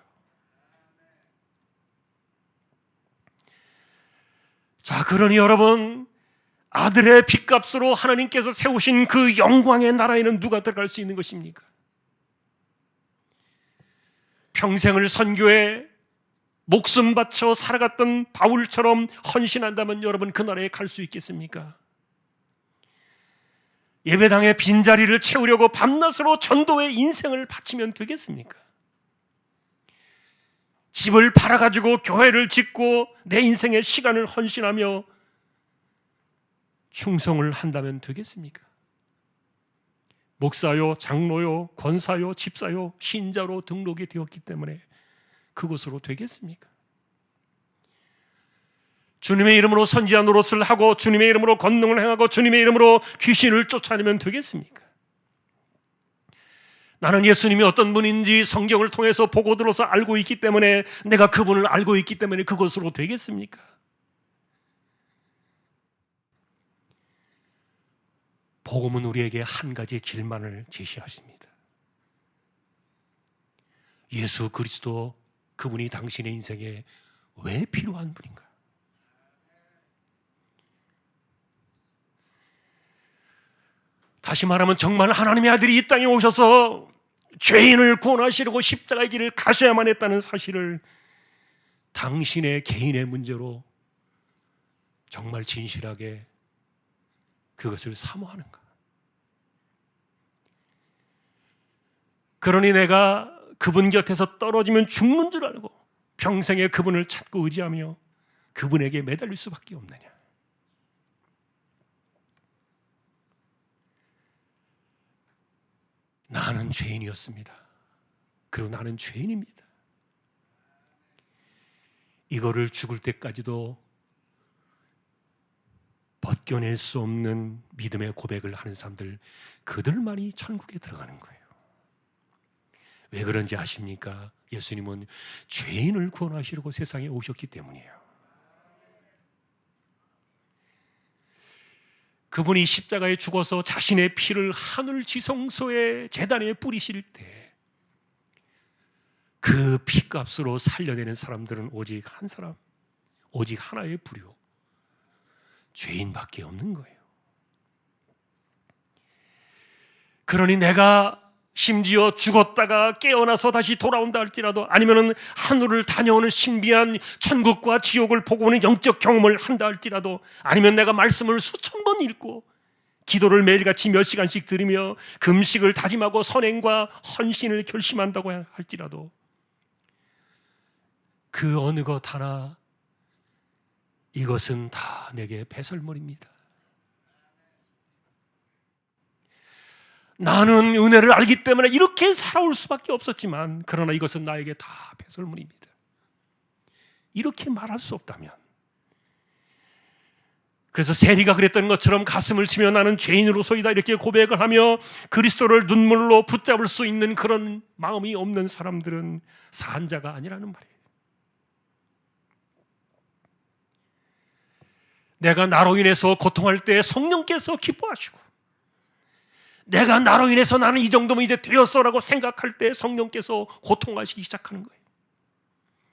자, 그러니 여러분, 아들의 핏값으로 하나님께서 세우신 그 영광의 나라에는 누가 들어갈 수 있는 것입니까? 평생을 선교에 목숨 바쳐 살아갔던 바울처럼 헌신한다면 여러분 그 나라에 갈 수 있겠습니까? 예배당의 빈자리를 채우려고 밤낮으로 전도의 인생을 바치면 되겠습니까? 집을 팔아가지고 교회를 짓고 내 인생의 시간을 헌신하며 충성을 한다면 되겠습니까? 목사요, 장로요, 권사요, 집사요, 신자로 등록이 되었기 때문에 그것으로 되겠습니까? 주님의 이름으로 선지자 노릇을 하고 주님의 이름으로 권능을 행하고 주님의 이름으로 귀신을 쫓아내면 되겠습니까? 나는 예수님이 어떤 분인지 성경을 통해서 보고 들어서 알고 있기 때문에, 내가 그분을 알고 있기 때문에 그것으로 되겠습니까? 복음은 우리에게 한 가지 길만을 제시하십니다. 예수 그리스도, 그분이 당신의 인생에 왜 필요한 분인가? 다시 말하면 정말 하나님의 아들이 이 땅에 오셔서 죄인을 구원하시려고 십자가의 길을 가셔야만 했다는 사실을 당신의 개인의 문제로 정말 진실하게 그것을 사모하는가? 그러니 내가 그분 곁에서 떨어지면 죽는 줄 알고 평생에 그분을 찾고 의지하며 그분에게 매달릴 수밖에 없느냐? 나는 죄인이었습니다. 그리고 나는 죄인입니다. 이거를 죽을 때까지도 벗겨낼 수 없는 믿음의 고백을 하는 사람들, 그들만이 천국에 들어가는 거예요. 왜 그런지 아십니까? 예수님은 죄인을 구원하시려고 세상에 오셨기 때문이에요. 그분이 십자가에 죽어서 자신의 피를 하늘 지성소의 제단에 뿌리실 때 그 피값으로 살려내는 사람들은 오직 한 사람, 오직 하나의 부류, 죄인밖에 없는 거예요. 그러니 내가 심지어 죽었다가 깨어나서 다시 돌아온다 할지라도, 아니면은 하늘을 다녀오는 신비한 천국과 지옥을 보고 오는 영적 경험을 한다 할지라도, 아니면 내가 말씀을 수천 번 읽고 기도를 매일같이 몇 시간씩 들으며 금식을 다짐하고 선행과 헌신을 결심한다고 할지라도, 그 어느 것 하나, 이것은 다 내게 배설물입니다. 나는 은혜를 알기 때문에 이렇게 살아올 수밖에 없었지만 그러나 이것은 나에게 다 배설물입니다. 이렇게 말할 수 없다면, 그래서 세리가 그랬던 것처럼 가슴을 치며 나는 죄인으로소이다 이렇게 고백을 하며 그리스도를 눈물로 붙잡을 수 있는 그런 마음이 없는 사람들은 산자가 아니라는 말이에요. 내가 나로 인해서 고통할 때 성령께서 기뻐하시고, 내가 나로 인해서 나는 이 정도면 이제 되었어라고 생각할 때 성령께서 고통하시기 시작하는 거예요.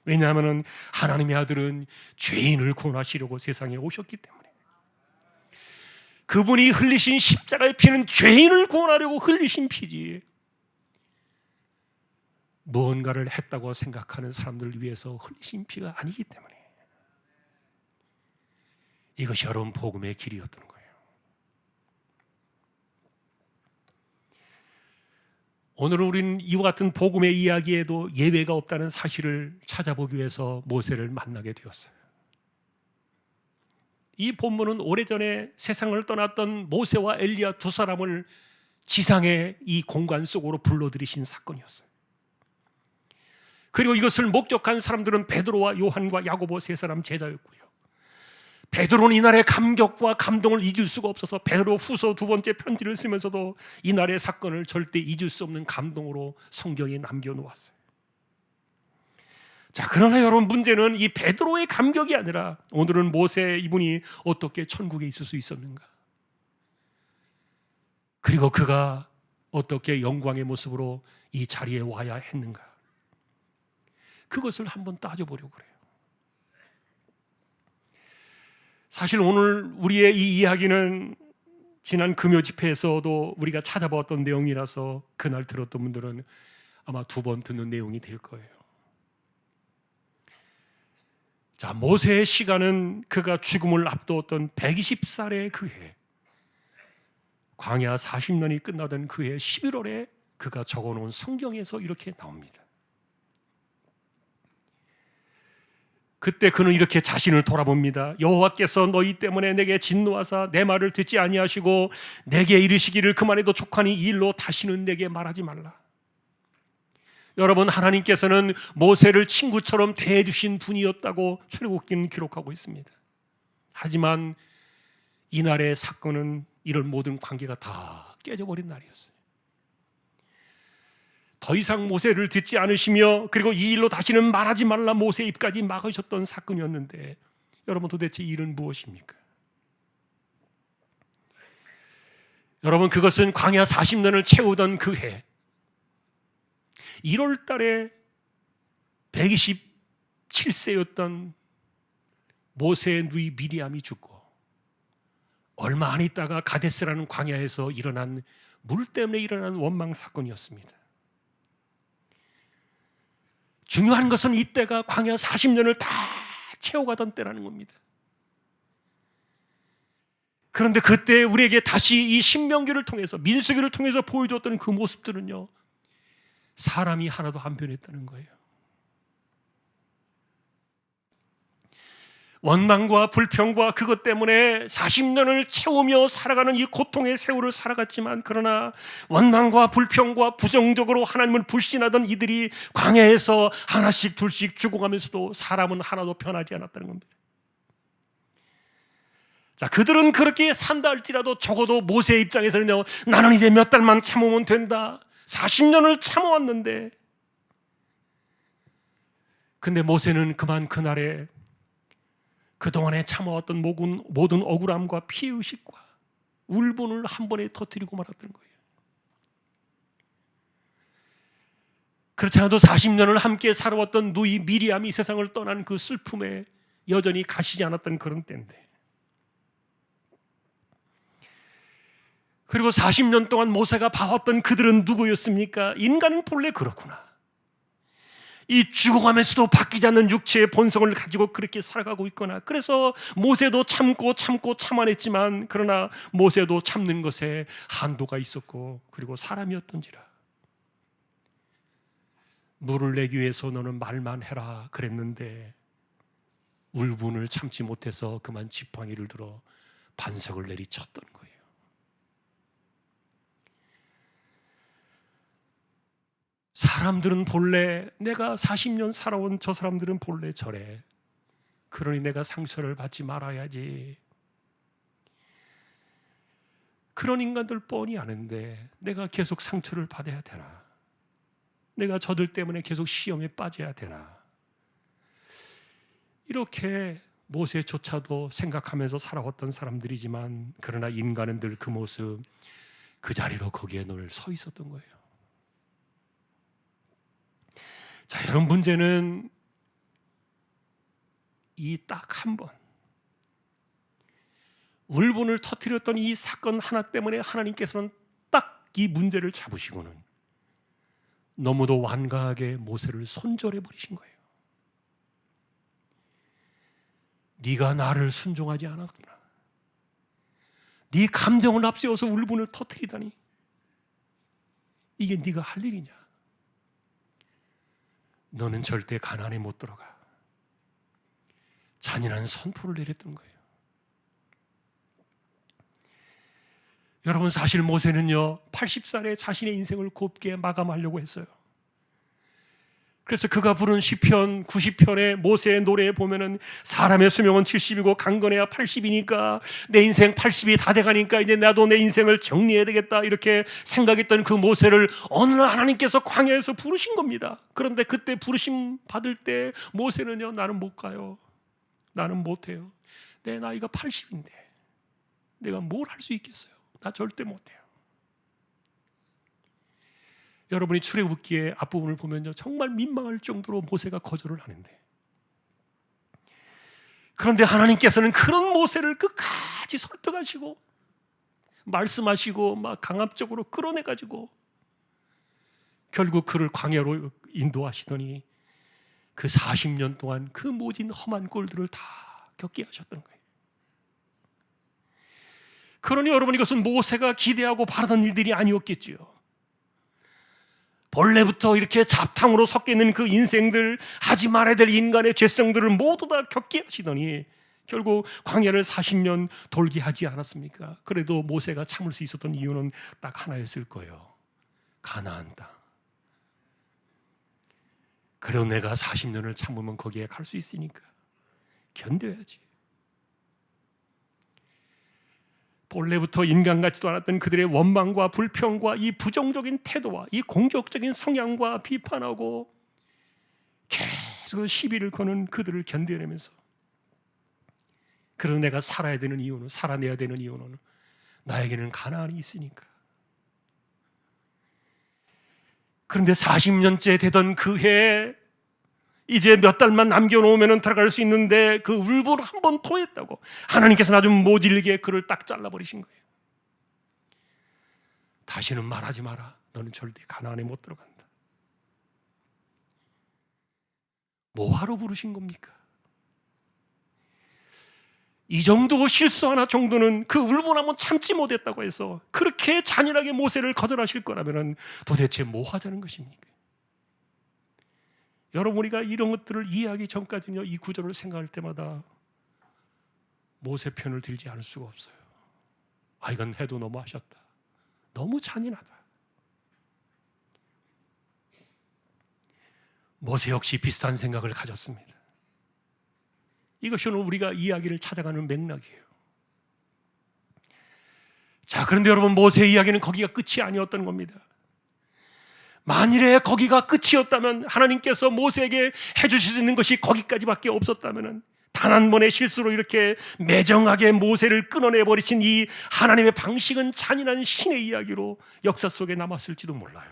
왜냐하면 하나님의 아들은 죄인을 구원하시려고 세상에 오셨기 때문에, 그분이 흘리신 십자가의 피는 죄인을 구원하려고 흘리신 피지 무언가를 했다고 생각하는 사람들을 위해서 흘리신 피가 아니기 때문에, 이것이 여러분 복음의 길이었던 거예요. 오늘 우리는 이와 같은 복음의 이야기에도 예외가 없다는 사실을 찾아보기 위해서 모세를 만나게 되었어요. 이 본문은 오래전에 세상을 떠났던 모세와 엘리야 두 사람을 지상의 이 공간 속으로 불러들이신 사건이었어요. 그리고 이것을 목격한 사람들은 베드로와 요한과 야고보 세 사람 제자였고요. 베드로는 이날의 감격과 감동을 잊을 수가 없어서 베드로 후서 두 번째 편지를 쓰면서도 이날의 사건을 절대 잊을 수 없는 감동으로 성경에 남겨놓았어요. 자, 그러나 여러분, 문제는 이 베드로의 감격이 아니라 오늘은 모세 이분이 어떻게 천국에 있을 수 있었는가, 그리고 그가 어떻게 영광의 모습으로 이 자리에 와야 했는가, 그것을 한번 따져보려고 그래요. 사실 오늘 우리의 이 이야기는 지난 금요 집회에서도 우리가 찾아봤던 내용이라서 그날 들었던 분들은 아마 두 번 듣는 내용이 될 거예요. 자, 모세의 시간은 그가 죽음을 앞두었던 120살의 그 해, 광야 40년이 끝나던 그 해 11월에 그가 적어놓은 성경에서 이렇게 나옵니다. 그때 그는 이렇게 자신을 돌아봅니다. 여호와께서 너희 때문에 내게 진노하사 내 말을 듣지 아니하시고 내게 이르시기를 그만해도 족하니 이 일로 다시는 내게 말하지 말라. 여러분, 하나님께서는 모세를 친구처럼 대해주신 분이었다고 출애굽기는 기록하고 있습니다. 하지만 이날의 사건은 이런 모든 관계가 다 깨져버린 날이었어요. 더 이상 모세를 듣지 않으시며 그리고 이 일로 다시는 말하지 말라 모세의 입까지 막으셨던 사건이었는데, 여러분, 도대체 이 일은 무엇입니까? 여러분, 그것은 광야 40년을 채우던 그 해 1월 달에 127세였던 모세의 누이 미리암이 죽고 얼마 안 있다가 가데스라는 광야에서 일어난 물 때문에 일어난 원망 사건이었습니다. 중요한 것은 이때가 광야 40년을 다 채워가던 때라는 겁니다. 그런데 그때 우리에게 다시 이 신명기를 통해서, 민수기를 통해서 보여줬던 그 모습들은요, 사람이 하나도 안 변했다는 거예요. 원망과 불평과 그것 때문에 40년을 채우며 살아가는 이 고통의 세월을 살아갔지만, 그러나 원망과 불평과 부정적으로 하나님을 불신하던 이들이 광야에서 하나씩 둘씩 죽어가면서도 사람은 하나도 변하지 않았다는 겁니다. 자, 그들은 그렇게 산다 할지라도 적어도 모세의 입장에서는요, 나는 이제 몇 달만 참으면 된다, 40년을 참아왔는데, 근데 모세는 그만 그날에 그동안에 참아왔던 모든 억울함과 피해의식과 울분을 한 번에 터뜨리고 말았던 거예요. 그렇지 않아도 40년을 함께 살아왔던 누이 미리암이 세상을 떠난 그 슬픔에 여전히 가시지 않았던 그런 때인데, 그리고 40년 동안 모세가 봐왔던 그들은 누구였습니까? 인간은 본래 그렇구나, 이 죽어가면서도 바뀌지 않는 육체의 본성을 가지고 그렇게 살아가고 있거나, 그래서 모세도 참고 참아냈지만, 그러나 모세도 참는 것에 한도가 있었고, 그리고 사람이었던지라 물을 내기 위해서 너는 말만 해라 그랬는데 울분을 참지 못해서 그만 지팡이를 들어 반석을 내리쳤던 거예요. 사람들은 본래 내가 40년 살아온 저 사람들은 본래 저래. 그러니 내가 상처를 받지 말아야지. 그런 인간들 뻔히 아는데 내가 계속 상처를 받아야 되나? 내가 저들 때문에 계속 시험에 빠져야 되나? 이렇게 모세조차도 생각하면서 살아왔던 사람들이지만 그러나 인간은 늘 그 모습, 그 자리로 거기에 늘 서 있었던 거예요. 자, 여러분, 문제는 이 딱 한 번 울분을 터뜨렸던 이 사건 하나 때문에 하나님께서는 딱 이 문제를 잡으시고는 너무도 완강하게 모세를 손절해 버리신 거예요. 네가 나를 순종하지 않았구나. 네 감정을 앞세워서 울분을 터뜨리다니. 이게 네가 할 일이냐? 너는 절대 가나안에 못 들어가. 잔인한 선포를 내렸던 거예요. 여러분, 사실 모세는요 80살에 자신의 인생을 곱게 마감하려고 했어요. 그래서 그가 부른 시편 90편의 모세의 노래에 보면은 사람의 수명은 70이고 강건해야 80이니까 내 인생 80이 다 돼가니까 이제 나도 내 인생을 정리해야 되겠다 이렇게 생각했던 그 모세를 어느 날 하나님께서 광야에서 부르신 겁니다. 그런데 그때 부르심 받을 때 모세는요 나는 못 가요. 나는 못해요. 내 나이가 80인데 내가 뭘 할 수 있겠어요? 나 절대 못해요. 여러분이 출애굽기의 앞부분을 보면요 정말 민망할 정도로 모세가 거절을 하는데, 그런데 하나님께서는 그런 모세를 끝까지 설득하시고 말씀하시고 막 강압적으로 끌어내가지고 결국 그를 광야로 인도하시더니 그 40년 동안 그 모진 험한 꼴들을 다 겪게 하셨던 거예요. 그러니 여러분, 이것은 모세가 기대하고 바라던 일들이 아니었겠지요. 본래부터 이렇게 잡탕으로 섞여 있는 그 인생들, 하지 말아야 될 인간의 죄성들을 모두 다 겪게 하시더니 결국 광야를 40년 돌게 하지 않았습니까? 그래도 모세가 참을 수 있었던 이유는 딱 하나였을 거예요. 가나안 땅. 그래도 내가 40년을 참으면 거기에 갈 수 있으니까 견뎌야지. 본래부터 인간 같지도 않았던 그들의 원망과 불평과 이 부정적인 태도와 이 공격적인 성향과 비판하고 계속 시비를 거는 그들을 견뎌내면서, 그래도 내가 살아야 되는 이유는, 살아내야 되는 이유는 나에게는 가나안이 있으니까. 그런데 40년째 되던 그 해에 이제 몇 달만 남겨놓으면 들어갈 수 있는데 그 울분을 한 번 토했다고 하나님께서는 아주 모질게 그를 딱 잘라버리신 거예요. 다시는 말하지 마라. 너는 절대 가나안에 못 들어간다. 뭐하러 부르신 겁니까? 이 정도 실수 하나 정도는 그 울분 한번 참지 못했다고 해서 그렇게 잔인하게 모세를 거절하실 거라면 도대체 뭐 하자는 것입니까? 여러분, 우리가 이런 것들을 이해하기 전까지는요 이 구절을 생각할 때마다 모세 편을 들지 않을 수가 없어요. 아, 이건 해도 너무 하셨다. 너무 잔인하다. 모세 역시 비슷한 생각을 가졌습니다. 이것이 오늘 우리가 이야기를 찾아가는 맥락이에요. 자, 그런데 여러분, 모세의 이야기는 거기가 끝이 아니었던 겁니다. 만일에 거기가 끝이었다면, 하나님께서 모세에게 해주실 수 있는 것이 거기까지밖에 없었다면, 단 한 번의 실수로 이렇게 매정하게 모세를 끊어내버리신 이 하나님의 방식은 잔인한 신의 이야기로 역사 속에 남았을지도 몰라요.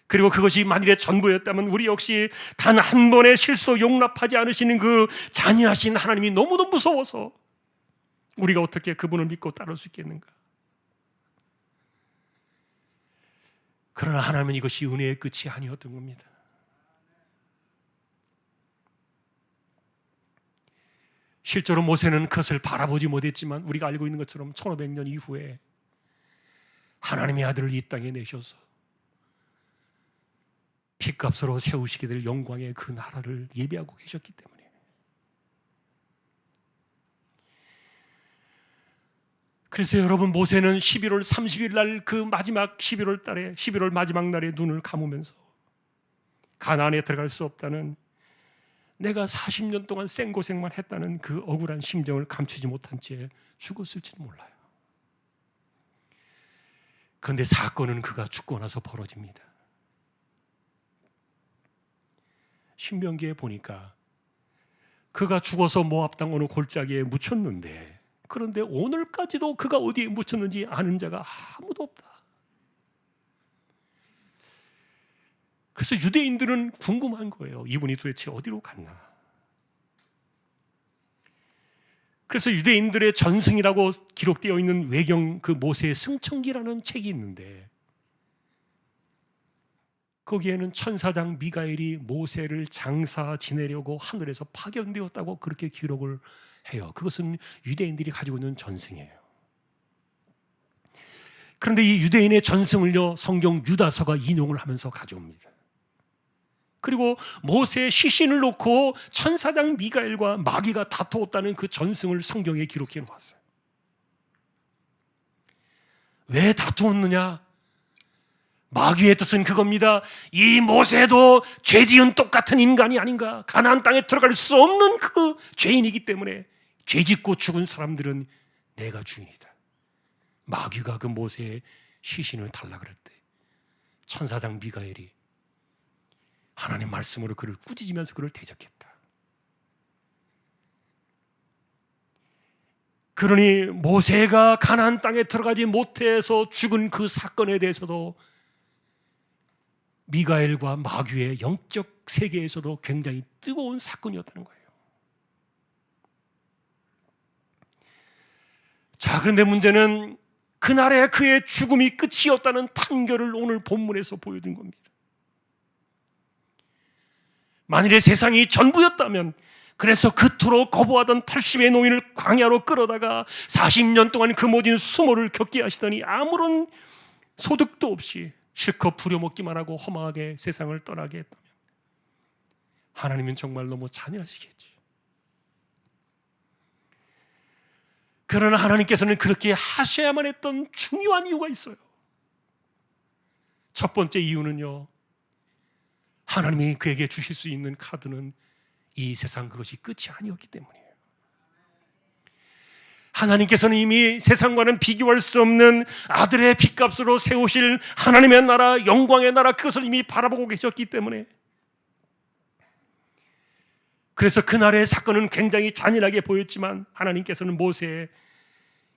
그리고 그것이 만일에 전부였다면 우리 역시 단 한 번의 실수도 용납하지 않으시는 그 잔인하신 하나님이 너무도 무서워서 우리가 어떻게 그분을 믿고 따를 수 있겠는가? 그러나 하나님은 이것이 은혜의 끝이 아니었던 겁니다. 실제로 모세는 그것을 바라보지 못했지만 우리가 알고 있는 것처럼 1500년 이후에 하나님의 아들을 이 땅에 내셔서 핏값으로 세우시게 될 영광의 그 나라를 예비하고 계셨기 때문에, 그래서 여러분, 모세는 11월 30일 날 그 마지막 11월 마지막 날에 눈을 감으면서 가나안에 들어갈 수 없다는, 내가 40년 동안 생고생만 했다는 그 억울한 심정을 감추지 못한 채 죽었을지도 몰라요. 그런데 사건은 그가 죽고 나서 벌어집니다. 신명기에 보니까 그가 죽어서 모압 땅 어느 골짜기에 묻혔는데, 그런데 오늘까지도 그가 어디에 묻혔는지 아는 자가 아무도 없다. 그래서 유대인들은 궁금한 거예요. 이분이 도대체 어디로 갔나? 그래서 유대인들의 전승이라고 기록되어 있는 외경, 그 모세의 승천기라는 책이 있는데, 거기에는 천사장 미가엘이 모세를 장사 지내려고 하늘에서 파견되었다고 그렇게 기록을 해요. 그것은 유대인들이 가지고 있는 전승이에요. 그런데 이 유대인의 전승을요, 성경 유다서가 인용을 하면서 가져옵니다. 그리고 모세의 시신을 놓고 천사장 미가엘과 마귀가 다투었다는 그 전승을 성경에 기록해 놓았어요. 왜 다투었느냐? 마귀의 뜻은 그겁니다. 이 모세도 죄지은 똑같은 인간이 아닌가? 가나안 땅에 들어갈 수 없는 그 죄인이기 때문에 죄짓고 죽은 사람들은 내가 주인이다. 마귀가 그 모세의 시신을 달라 그럴 때 천사장 미가엘이 하나님 말씀으로 그를 꾸짖으면서 그를 대적했다. 그러니 모세가 가나안 땅에 들어가지 못해서 죽은 그 사건에 대해서도 미가엘과 마귀의 영적 세계에서도 굉장히 뜨거운 사건이었다는 거예요. 자, 그런데 문제는 그날의 그의 죽음이 끝이었다는 판결을 오늘 본문에서 보여준 겁니다. 만일에 세상이 전부였다면, 그래서 그토록 거부하던 80의 노인을 광야로 끌어다가 40년 동안 그 모진 수모를 겪게 하시더니 아무런 소득도 없이 실컷 부려먹기만 하고 허망하게 세상을 떠나게 했다면, 하나님은 정말 너무 잔인하시겠지. 그러나 하나님께서는 그렇게 하셔야만 했던 중요한 이유가 있어요. 첫 번째 이유는요, 하나님이 그에게 주실 수 있는 카드는 이 세상 그것이 끝이 아니었기 때문이에요. 하나님께서는 이미 세상과는 비교할 수 없는 아들의 핏값으로 세우실 하나님의 나라, 영광의 나라, 그것을 이미 바라보고 계셨기 때문에, 그래서 그날의 사건은 굉장히 잔인하게 보였지만 하나님께서는 모세의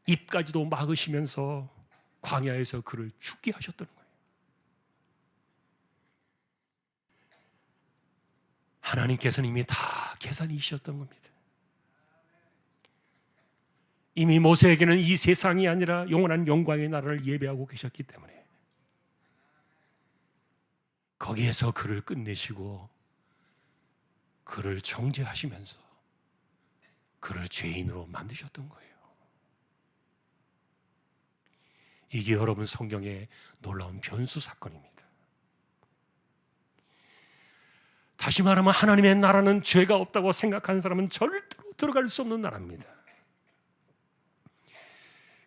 입까지도 막으시면서 광야에서 그를 죽게 하셨던 거예요. 하나님께서는 이미 다 계산이 있으셨던 겁니다. 이미 모세에게는 이 세상이 아니라 영원한 영광의 나라를 예배하고 계셨기 때문에 거기에서 그를 끝내시고 그를 정죄하시면서 그를 죄인으로 만드셨던 거예요. 이게 여러분 성경의 놀라운 변수 사건입니다. 다시 말하면 하나님의 나라는 죄가 없다고 생각하는 사람은 절대로 들어갈 수 없는 나라입니다.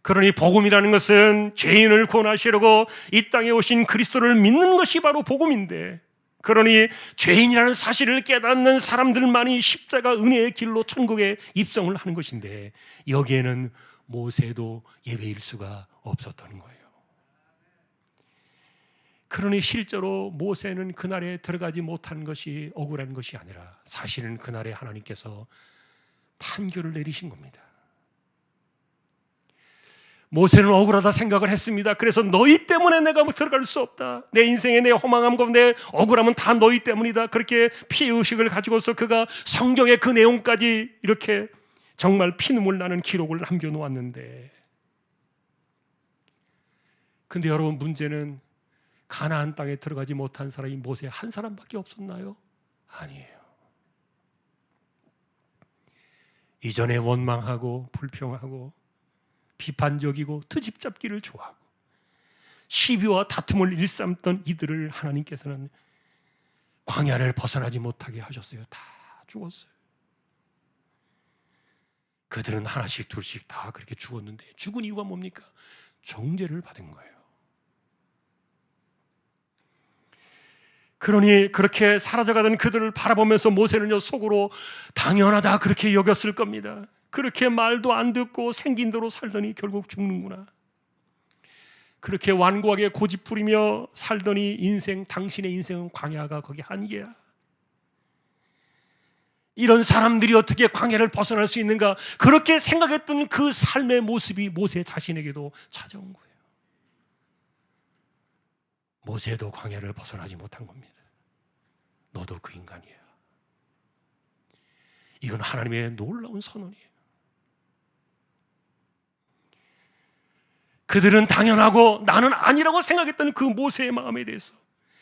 그러니 복음이라는 것은 죄인을 구원하시려고 이 땅에 오신 그리스도를 믿는 것이 바로 복음인데, 그러니 죄인이라는 사실을 깨닫는 사람들만이 십자가 은혜의 길로 천국에 입성을 하는 것인데, 여기에는 모세도 예외일 수가 없었다는 거예요. 그러니 실제로 모세는 그날에 들어가지 못한 것이 억울한 것이 아니라 사실은 그날에 하나님께서 판결을 내리신 겁니다. 모세는 억울하다 생각을 했습니다. 그래서 너희 때문에 내가 들어갈 수 없다. 내 인생의 내 허망함과 내 억울함은 다 너희 때문이다. 그렇게 피해의식을 가지고서 그가 성경의 그 내용까지 이렇게 정말 피눈물 나는 기록을 남겨놓았는데, 근데 여러분 문제는 가나안 땅에 들어가지 못한 사람이 모세 한 사람밖에 없었나요? 아니에요. 이전에 원망하고 불평하고 비판적이고 트집잡기를 좋아하고 시비와 다툼을 일삼던 이들을 하나님께서는 광야를 벗어나지 못하게 하셨어요. 다 죽었어요. 그들은 하나씩 둘씩 다 그렇게 죽었는데 죽은 이유가 뭡니까? 정죄를 받은 거예요. 그러니 그렇게 사라져가던 그들을 바라보면서 모세는요 속으로 당연하다 그렇게 여겼을 겁니다. 그렇게 말도 안 듣고 생긴 대로 살더니 결국 죽는구나. 그렇게 완고하게 고집 부리며 살더니 당신의 인생은 광야가 거기 한계야. 이런 사람들이 어떻게 광야를 벗어날 수 있는가? 그렇게 생각했던 그 삶의 모습이 모세 자신에게도 찾아온 거예요. 모세도 광야를 벗어나지 못한 겁니다. 너도 그 인간이야. 이건 하나님의 놀라운 선언이에요. 그들은 당연하고 나는 아니라고 생각했던 그 모세의 마음에 대해서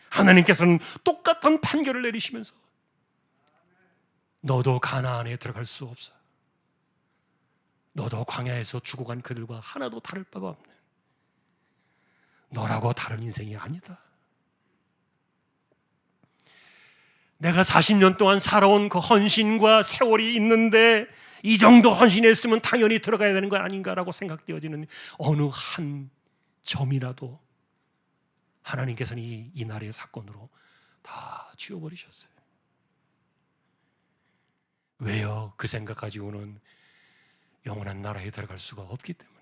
하나님께서는 똑같은 판결을 내리시면서 너도 가나안에 들어갈 수 없어. 너도 광야에서 죽어간 그들과 하나도 다를 바가 없네. 너라고 다른 인생이 아니다. 내가 40년 동안 살아온 그 헌신과 세월이 있는데 이 정도 헌신했으면 당연히 들어가야 되는 거 아닌가라고 생각되어지는 어느 한 점이라도 하나님께서는 이 날의 사건으로 다 지워버리셨어요. 왜요? 그 생각 가지고는 영원한 나라에 들어갈 수가 없기 때문에.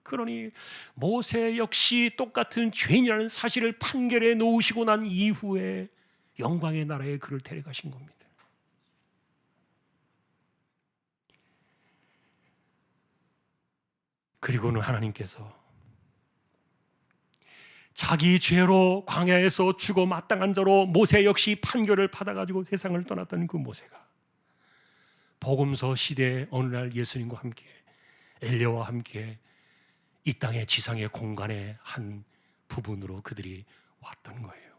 그러니 모세 역시 똑같은 죄인이라는 사실을 판결해 놓으시고 난 이후에 영광의 나라에 그를 데려가신 겁니다. 그리고는 하나님께서 자기 죄로 광야에서 죽어 마땅한 자로 모세 역시 판결을 받아가지고 세상을 떠났던 그 모세가 복음서 시대에 어느 날 예수님과 함께 엘리야와 함께 이 땅의 지상의 공간의 한 부분으로 그들이 왔던 거예요.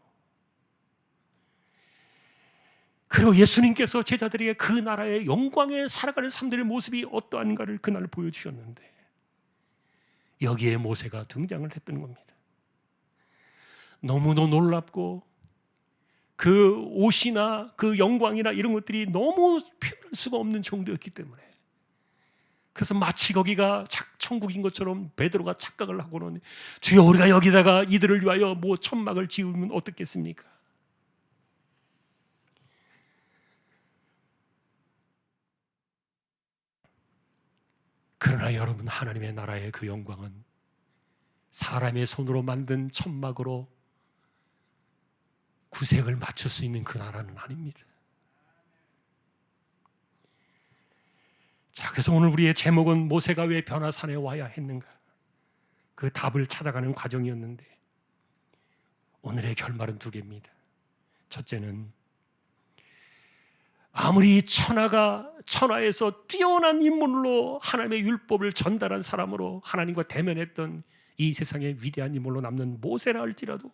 그리고 예수님께서 제자들에게 그 나라의 영광에 살아가는 사람들의 모습이 어떠한가를 그날 보여주셨는데 여기에 모세가 등장을 했던 겁니다. 너무도 놀랍고 그 옷이나 그 영광이나 이런 것들이 너무 표현할 수가 없는 정도였기 때문에 그래서 마치 거기가 천국인 것처럼 베드로가 착각을 하고는 주여 우리가 여기다가 이들을 위하여 뭐 천막을 지으면 어떻겠습니까? 그러나 여러분 하나님의 나라의 그 영광은 사람의 손으로 만든 천막으로 구색을 맞출 수 있는 그 나라는 아닙니다. 자, 그래서 오늘 우리의 제목은 모세가 왜 변화산에 와야 했는가? 그 답을 찾아가는 과정이었는데 오늘의 결말은 두 개입니다. 첫째는 아무리 천하에서 뛰어난 인물로 하나님의 율법을 전달한 사람으로 하나님과 대면했던 이 세상의 위대한 인물로 남는 모세라 할지라도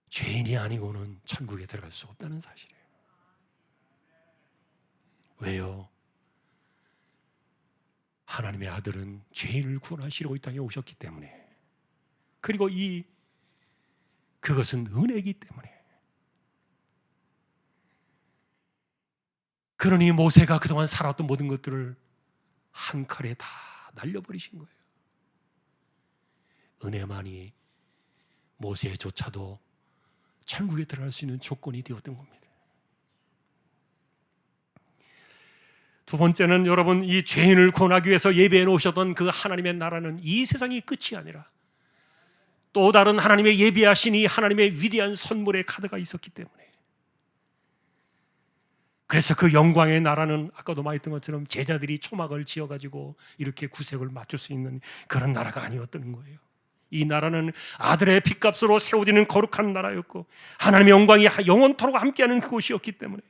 죄인이 아니고는 천국에 들어갈 수 없다는 사실이에요. 왜요? 하나님의 아들은 죄인을 구원하시려고 이 땅에 오셨기 때문에, 그리고 그것은 은혜이기 때문에. 그러니 모세가 그동안 살았던 모든 것들을 한 칼에 다 날려버리신 거예요. 은혜만이 모세조차도 천국에 들어갈 수 있는 조건이 되었던 겁니다. 두 번째는 여러분, 이 죄인을 구원하기 위해서 예배해 놓으셨던 그 하나님의 나라는 이 세상이 끝이 아니라 또 다른 하나님의 예비하신 이 하나님의 위대한 선물에 가득가 있었기 때문에, 그래서 그 영광의 나라는 아까도 말했던 것처럼 제자들이 초막을 지어가지고 이렇게 구색을 맞출 수 있는 그런 나라가 아니었던 거예요. 이 나라는 아들의 핏값으로 세워지는 거룩한 나라였고 하나님의 영광이 영원토록 함께하는 그곳이었기 때문에,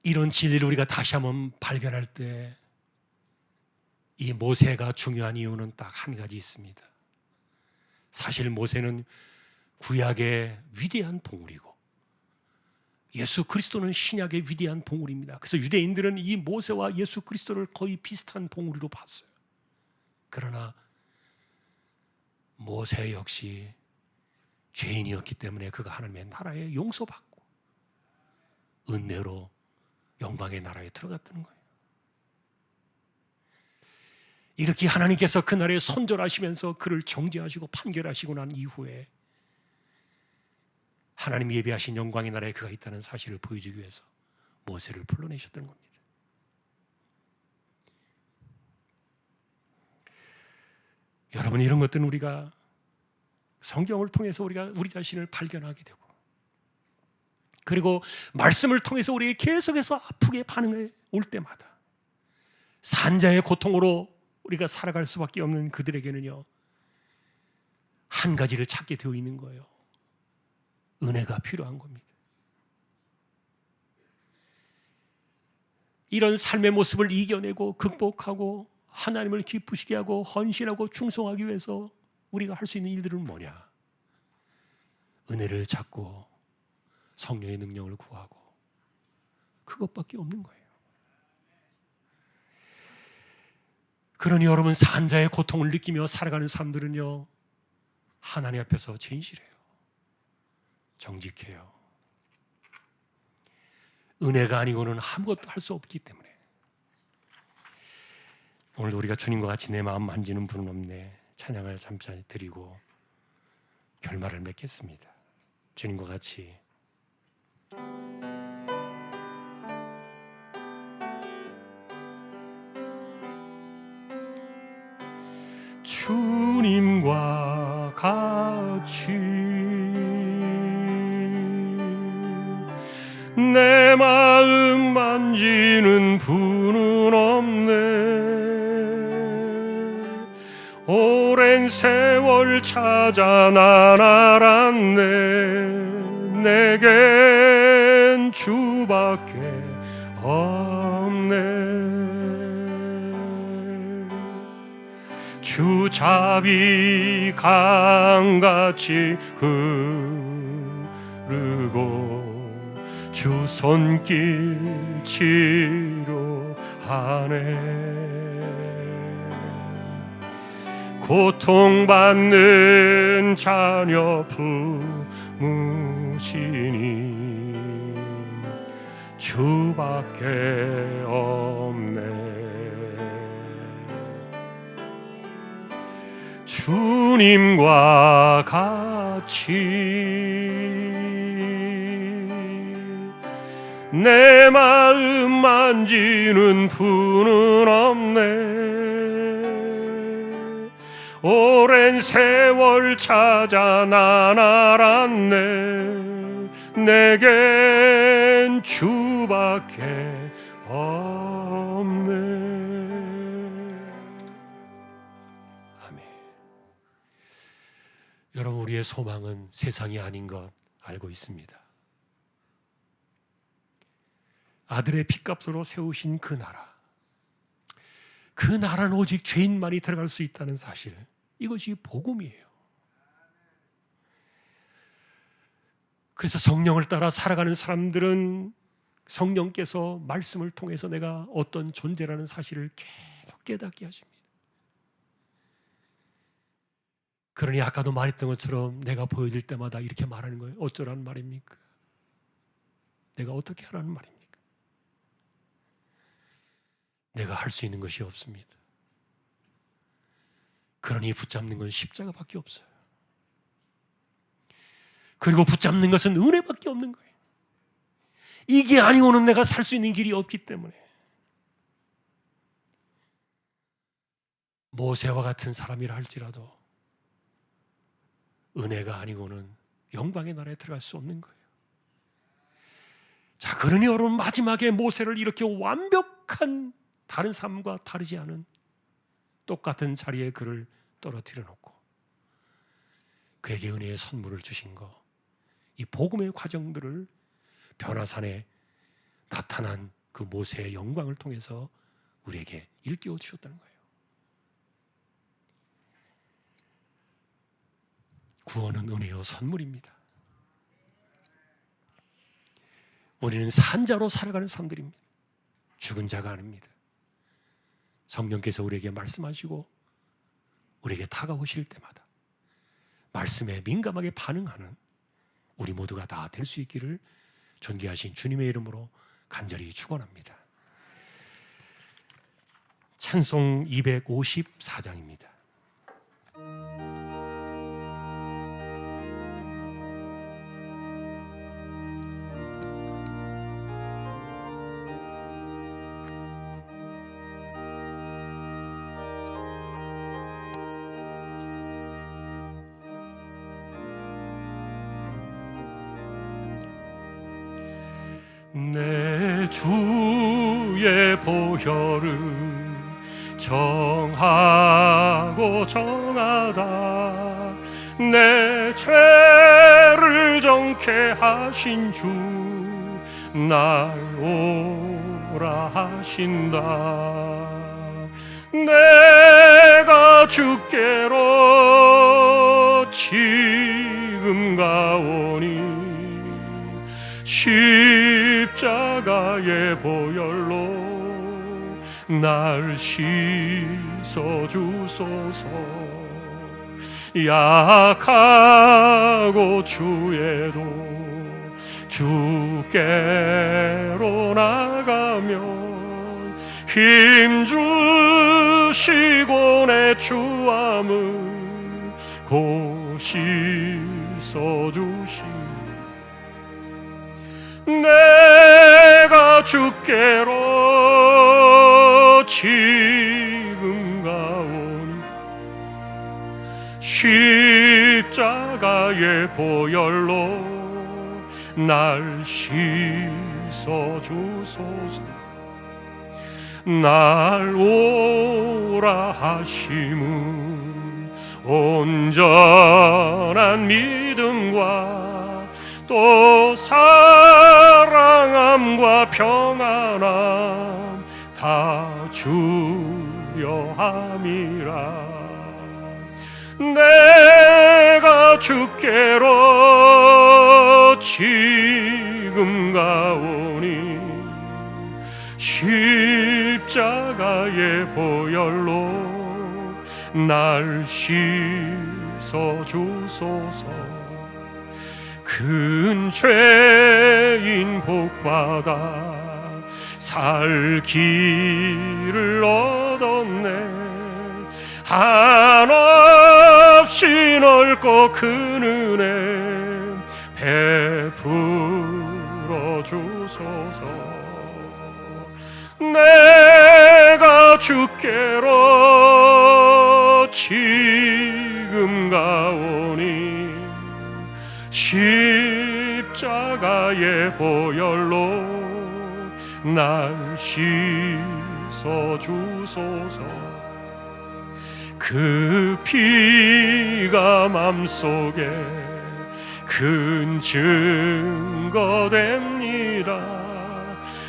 이런 진리를 우리가 다시 한번 발견할 때 이 모세가 중요한 이유는 딱 한 가지 있습니다. 사실 모세는 구약의 위대한 봉우리고 예수 그리스도는 신약의 위대한 봉우리입니다. 그래서 유대인들은 이 모세와 예수 그리스도를 거의 비슷한 봉우리로 봤어요. 그러나 모세 역시 죄인이었기 때문에 그가 하나님의 나라에 용서받고 은혜로 영광의 나라에 들어갔다는 거예요. 이렇게 하나님께서 그날에 손절하시면서 그를 정죄하시고 판결하시고 난 이후에 하나님이 예비하신 영광의 나라에 그가 있다는 사실을 보여주기 위해서 모세를 불러내셨던 겁니다. 여러분, 이런 것들은 우리가 성경을 통해서 우리가 우리 자신을 발견하게 되고, 그리고 말씀을 통해서 우리에게 계속해서 아프게 반응해 올 때마다 산자의 고통으로 우리가 살아갈 수밖에 없는 그들에게는요, 한 가지를 찾게 되어 있는 거예요. 은혜가 필요한 겁니다. 이런 삶의 모습을 이겨내고 극복하고 하나님을 기쁘시게 하고 헌신하고 충성하기 위해서 우리가 할 수 있는 일들은 뭐냐? 은혜를 찾고 성령의 능력을 구하고, 그것밖에 없는 거예요. 그러니 여러분, 산자의 고통을 느끼며 살아가는 사람들은요, 하나님 앞에서 진실해요. 정직해요. 은혜가 아니고는 아무것도 할 수 없기 때문에. 오늘도 우리가 주님과 같이 내 마음 만지는 분은 없네, 찬양을 잠시 드리고 결말을 맺겠습니다. 주님과 같이 주님과 같이 내 마음 만지는 분은 없네. 오랜 세월 찾아 난 알았네. 내겐 주밖에 없네. 주 자비 강같이 흐르고 주 손길 치료하네. 고통받는 자녀 품으시니 주밖에 없네. 주님과 같이 내 마음 만지는 분은 없네. 오랜 세월 찾아 난 알았네. 내겐 주밖에 없네. 아멘. 여러분, 우리의 소망은 세상이 아닌 것 알고 있습니다. 아들의 핏값으로 세우신 그 나라, 그 나라는 오직 죄인만이 들어갈 수 있다는 사실, 이것이 복음이에요. 그래서 성령을 따라 살아가는 사람들은 성령께서 말씀을 통해서 내가 어떤 존재라는 사실을 계속 깨닫게 하십니다. 그러니 아까도 말했던 것처럼 내가 보여질 때마다 이렇게 말하는 거예요. 어쩌라는 말입니까? 내가 어떻게 하라는 말입니까? 내가 할 수 있는 것이 없습니다. 그러니 붙잡는 건 십자가밖에 없어요. 그리고 붙잡는 것은 은혜밖에 없는 거예요. 이게 아니고는 내가 살 수 있는 길이 없기 때문에. 모세와 같은 사람이라 할지라도 은혜가 아니고는 영광의 나라에 들어갈 수 없는 거예요. 자, 그러니 여러분, 마지막에 모세를 이렇게 완벽한 다른 삶과 다르지 않은 똑같은 자리에 그를 떨어뜨려 놓고 그에게 은혜의 선물을 주신 거, 이 복음의 과정들을 변화산에 나타난 그 모세의 영광을 통해서 우리에게 일깨워 주셨다는 거예요. 구원은 은혜요 선물입니다. 우리는 산자로 살아가는 사람들입니다. 죽은 자가 아닙니다. 성령께서 우리에게 말씀하시고 우리에게 다가오실 때마다 말씀에 민감하게 반응하는 우리 모두가 다 될 수 있기를 존귀하신 주님의 이름으로 간절히 축원합니다. 찬송 254장입니다. 내 주의 보혈을 정하고 정하다 내 죄를 정케 하신 주 날 오라 하신다. 내가 주께로 지금 가오니 십자가의 보혈로 날 씻어주소서. 약하고 주에도 주께로 나가면 힘주시고 내 추함을 곧 씻어주시. 내가 주께로 지금 가오니 십자가의 보혈로 날 씻어주소서. 날 오라 하심은 온전한 믿음과 또 사랑함과 평안함 다 주려 함이라. 내가 주께로 지금 가오니 십자가의 보혈로 날 씻어주소서. 큰 죄인 복받아 살 길을 얻었네. 한없이 넓고 큰 은혜 베풀어 주소서. 내가 주께로 지금 가오니 십자가의 보혈로 날 씻어주소서. 그 피가 맘속에 큰 증거 됩니다.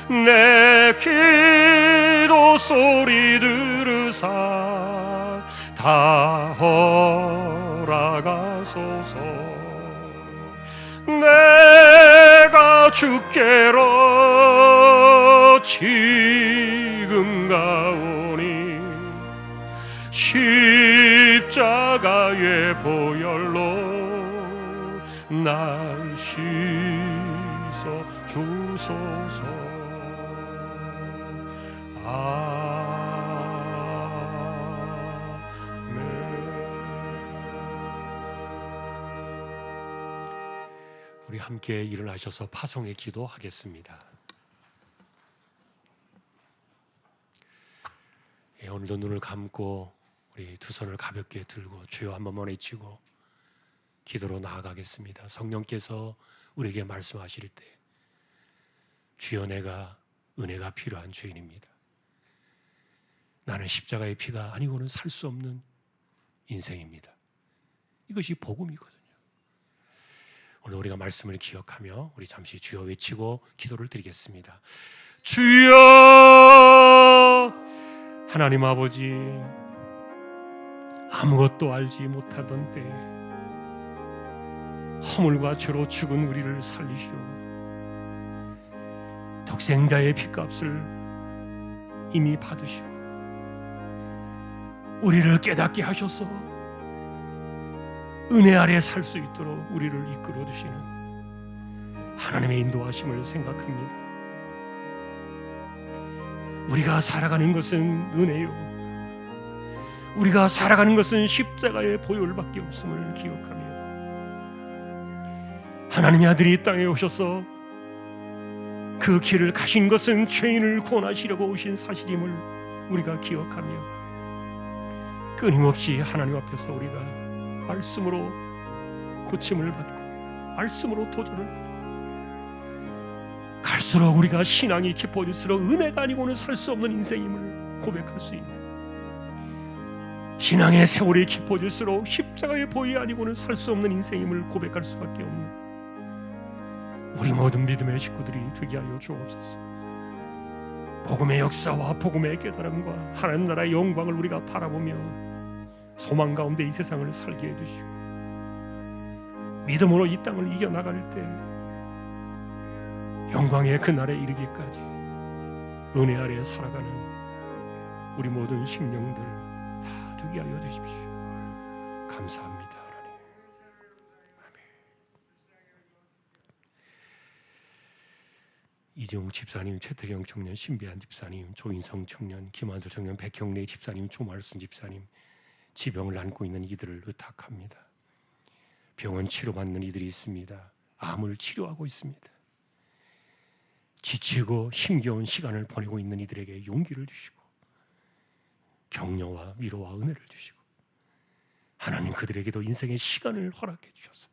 내 기도 소리 들으사 다 허락하소서. 내가 주께로 지금 가오니 십자가의 보혈로 날 씻어 주소서. 아멘. 우리 함께 일어나셔서 파송의 기도하겠습니다. 오늘도 눈을 감고 우리 두 손을 가볍게 들고 주여 한 번만 외치고 기도로 나아가겠습니다. 성령께서 우리에게 말씀하실 때 주여 내가 은혜가 필요한 죄인입니다. 나는 십자가의 피가 아니고는 살 수 없는 인생입니다. 이것이 복음이거든요. 오늘 우리가 말씀을 기억하며 우리 잠시 주여 외치고 기도를 드리겠습니다. 주여 하나님 아버지, 아무것도 알지 못하던 때에 허물과 죄로 죽은 우리를 살리시려 독생자의 핏값을 이미 받으시고 우리를 깨닫게 하셔서 은혜 아래 살 수 있도록 우리를 이끌어 주시는 하나님의 인도하심을 생각합니다. 우리가 살아가는 것은 은혜요, 우리가 살아가는 것은 십자가의 보혈밖에 없음을 기억하며 하나님의 아들이 이 땅에 오셔서 그 길을 가신 것은 죄인을 구원하시려고 오신 사실임을 우리가 기억하며 끊임없이 하나님 앞에서 우리가 말씀으로 고침을 받고 말씀으로 도전을 받고 갈수록 우리가 신앙이 깊어질수록 은혜가 아니고는 살 수 없는 인생임을 고백할 수 있는, 신앙의 세월이 깊어질수록 십자가의 보혈이 아니고는 살 수 없는 인생임을 고백할 수밖에 없는 우리 모든 믿음의 식구들이 되게 하여 주옵소서. 복음의 역사와 복음의 깨달음과 하나님 나라의 영광을 우리가 바라보며 소망 가운데 이 세상을 살게 해주시고 믿음으로 이 땅을 이겨나갈 때 영광의 그날에 이르기까지 은혜 아래 살아가는 우리 모든 심령들 다 되게 하여 주십시오. 감사합니다 하나님. 아멘. 이재용 집사님, 최태경 청년, 신비한 집사님, 조인성 청년, 김한수 청년, 백형래 집사님, 조말순 집사님, 지병을 안고 있는 이들을 의탁합니다. 병원 치료받는 이들이 있습니다. 암을 치료하고 있습니다. 지치고 힘겨운 시간을 보내고 있는 이들에게 용기를 주시고 격려와 위로와 은혜를 주시고 하나님 그들에게도 인생의 시간을 허락해 주셔서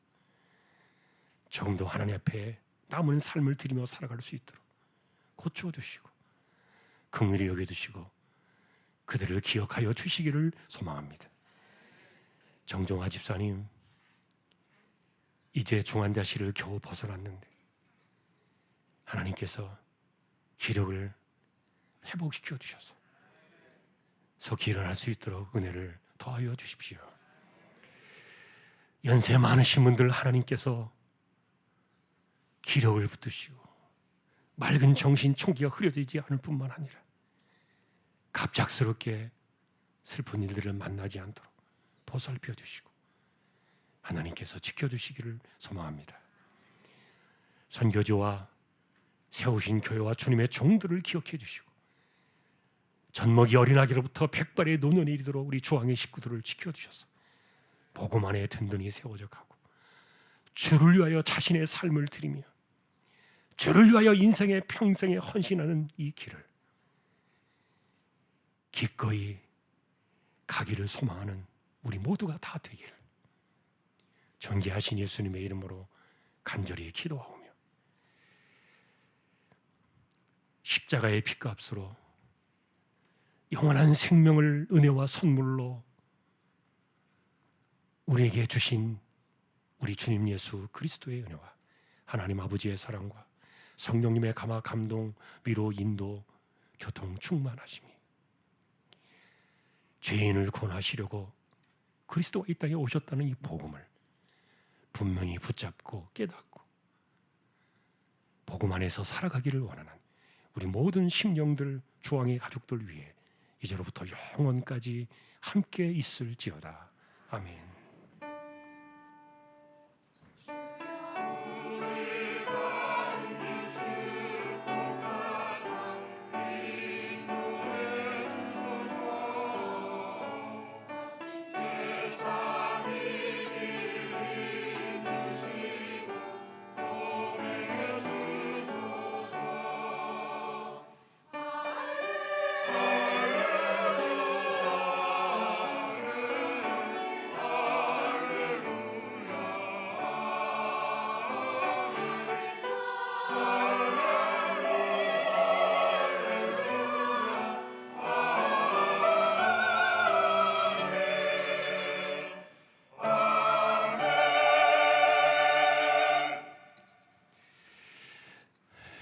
조금 더 하나님 앞에 남은 삶을 드리며 살아갈 수 있도록 고쳐주시고 긍휼히 여겨주시고 그들을 기억하여 주시기를 소망합니다. 정종화 집사님, 이제 중환자실을 겨우 벗어났는데 하나님께서 기력을 회복시켜 주셔서 속히 일어날 수 있도록 은혜를 더하여 주십시오. 연세 많으신 분들 하나님께서 기력을 붙드시고 맑은 정신 총기가 흐려지지 않을 뿐만 아니라 갑작스럽게 슬픈 일들을 만나지 않도록 보살펴 주시고 하나님께서 지켜주시기를 소망합니다. 선교지와 세우신 교회와 주님의 종들을 기억해 주시고 젖먹이 어린아기로부터 백발의 노년에 이르도록 우리 주왕의 식구들을 지켜주셔서 복음 안에 든든히 세워져 가고 주를 위하여 자신의 삶을 드리며 주를 위하여 인생의 평생에 헌신하는 이 길을 기꺼이 가기를 소망하는 우리 모두가 다 되기를 존귀하신 예수님의 이름으로 간절히 기도하오며 십자가의 피값으로 영원한 생명을 은혜와 선물로 우리에게 주신 우리 주님 예수 그리스도의 은혜와 하나님 아버지의 사랑과 성령님의 감화 감동 위로 인도 교통 충만하심이 죄인을 구원하시려고 그리스도가 이 땅에 오셨다는 이 복음을 분명히 붙잡고 깨닫고 복음 안에서 살아가기를 원하는 우리 모든 심령들 주왕의 가족들 위해 이제로부터 영원까지 함께 있을지어다. 아멘.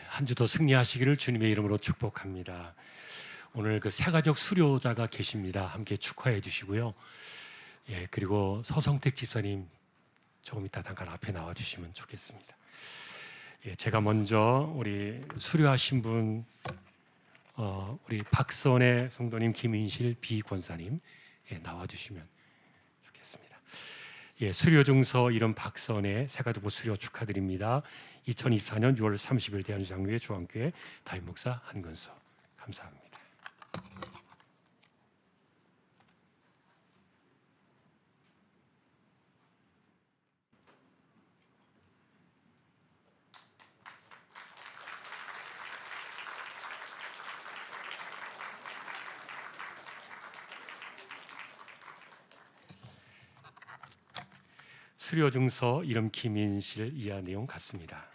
한 주 더 승리하시기를 주님의 이름으로 축복합니다. 오늘 그 새가족 수료자가 계십니다. 함께 축하해 주시고요. 예, 그리고 서성택 집사님 조금 이따 잠깐 앞에 나와 주시면 좋겠습니다. 예, 제가 먼저 우리 수료하신 분 우리 박선혜 성도님, 김인실 비권사님 나와 주시면 좋겠습니다. 예, 수료증서 이름 박선의 새가두부 수료 축하드립니다. 2024년 6월 30일 대한장로회 중앙교회 담임 목사 한근수. 감사합니다. 수료증서 이름 김인실 이하 내용 같습니다.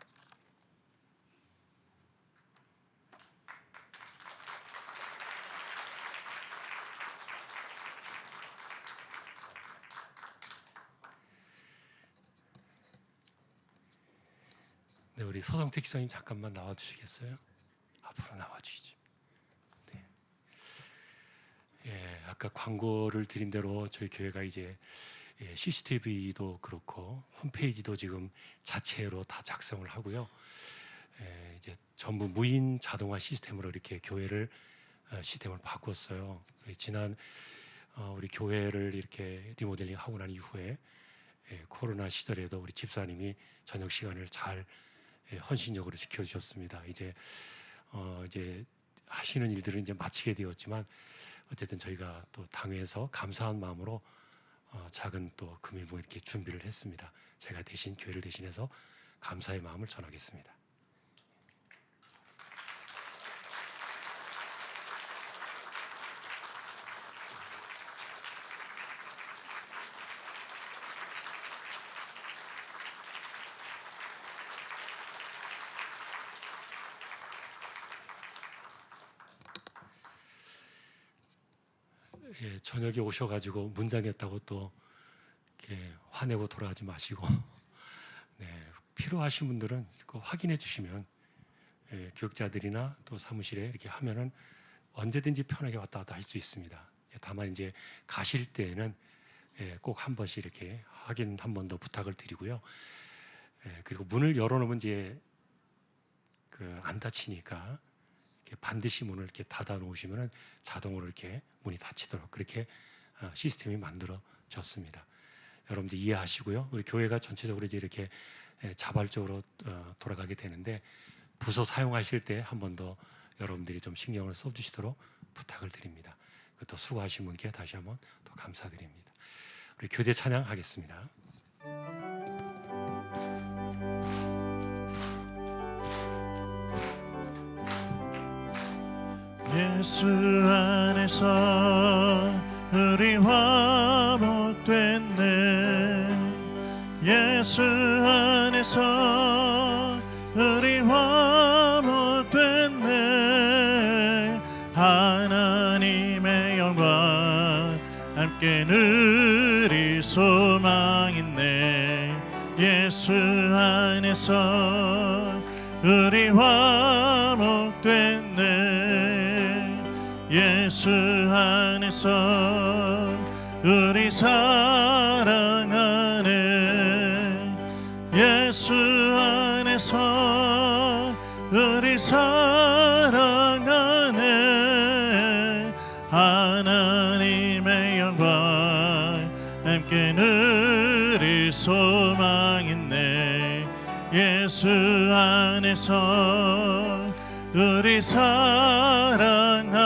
네, 우리 서성택 시장님 잠깐만 나와주시겠어요? 앞으로 나와주시죠. 네. 예, 아까 광고를 드린 대로 저희 교회가 이제 CCTV도 그렇고 홈페이지도 지금 자체로 다 작성을 하고요. 이제 전부 무인 자동화 시스템으로 이렇게 교회를 시스템을 바꿨어요. 지난 우리 교회를 이렇게 리모델링 하고 난 이후에 코로나 시절에도 우리 집사님이 저녁 시간을 잘 헌신적으로 지켜주셨습니다. 이제 하시는 일들은 이제 마치게 되었지만 어쨌든 저희가 또 당회에서 감사한 마음으로 작은 또 금일봉 이렇게 준비를 했습니다. 제가 대신 교회를 대신해서 감사의 마음을 전하겠습니다. 예, 저녁에 오셔가지고 문장했다고 또 이렇게 화내고 돌아가지 마시고 네, 필요하신 분들은 확인해 주시면 교육자들이나 또 사무실에 이렇게 하면은 언제든지 편하게 왔다 갔다 할 수 있습니다. 다만 이제 가실 때에는 꼭 한 번씩 이렇게 확인 한 번 더 부탁을 드리고요. 그리고 문을 열어놓으면 이제 안 닫히니까 반드시 문을 이렇게 닫아 놓으시면 자동으로 이렇게 문이 닫히도록 그렇게 시스템이 만들어졌습니다. 여러분들 이해하시고요. 우리 교회가 전체적으로 이제 이렇게 자발적으로 돌아가게 되는데 부서 사용하실 때 한 번 더 여러분들이 좀 신경을 써주시도록 부탁을 드립니다. 또 수고하신 분께 다시 한번 또 감사드립니다. 우리 교대 찬양하겠습니다. 예수 안에서 우리 화목됐네. 예수 안에서 우리 화목됐네. 하나님의 영광 함께 누릴 소망 있네. 예수 안에서 우리 화목됐네. 예수 안에서 우리 사랑하네. 예수 안에서 우리 사랑하네. 하나님의 영광 함께 누릴 소망 있네. 예수 안에서 우리 사랑하네.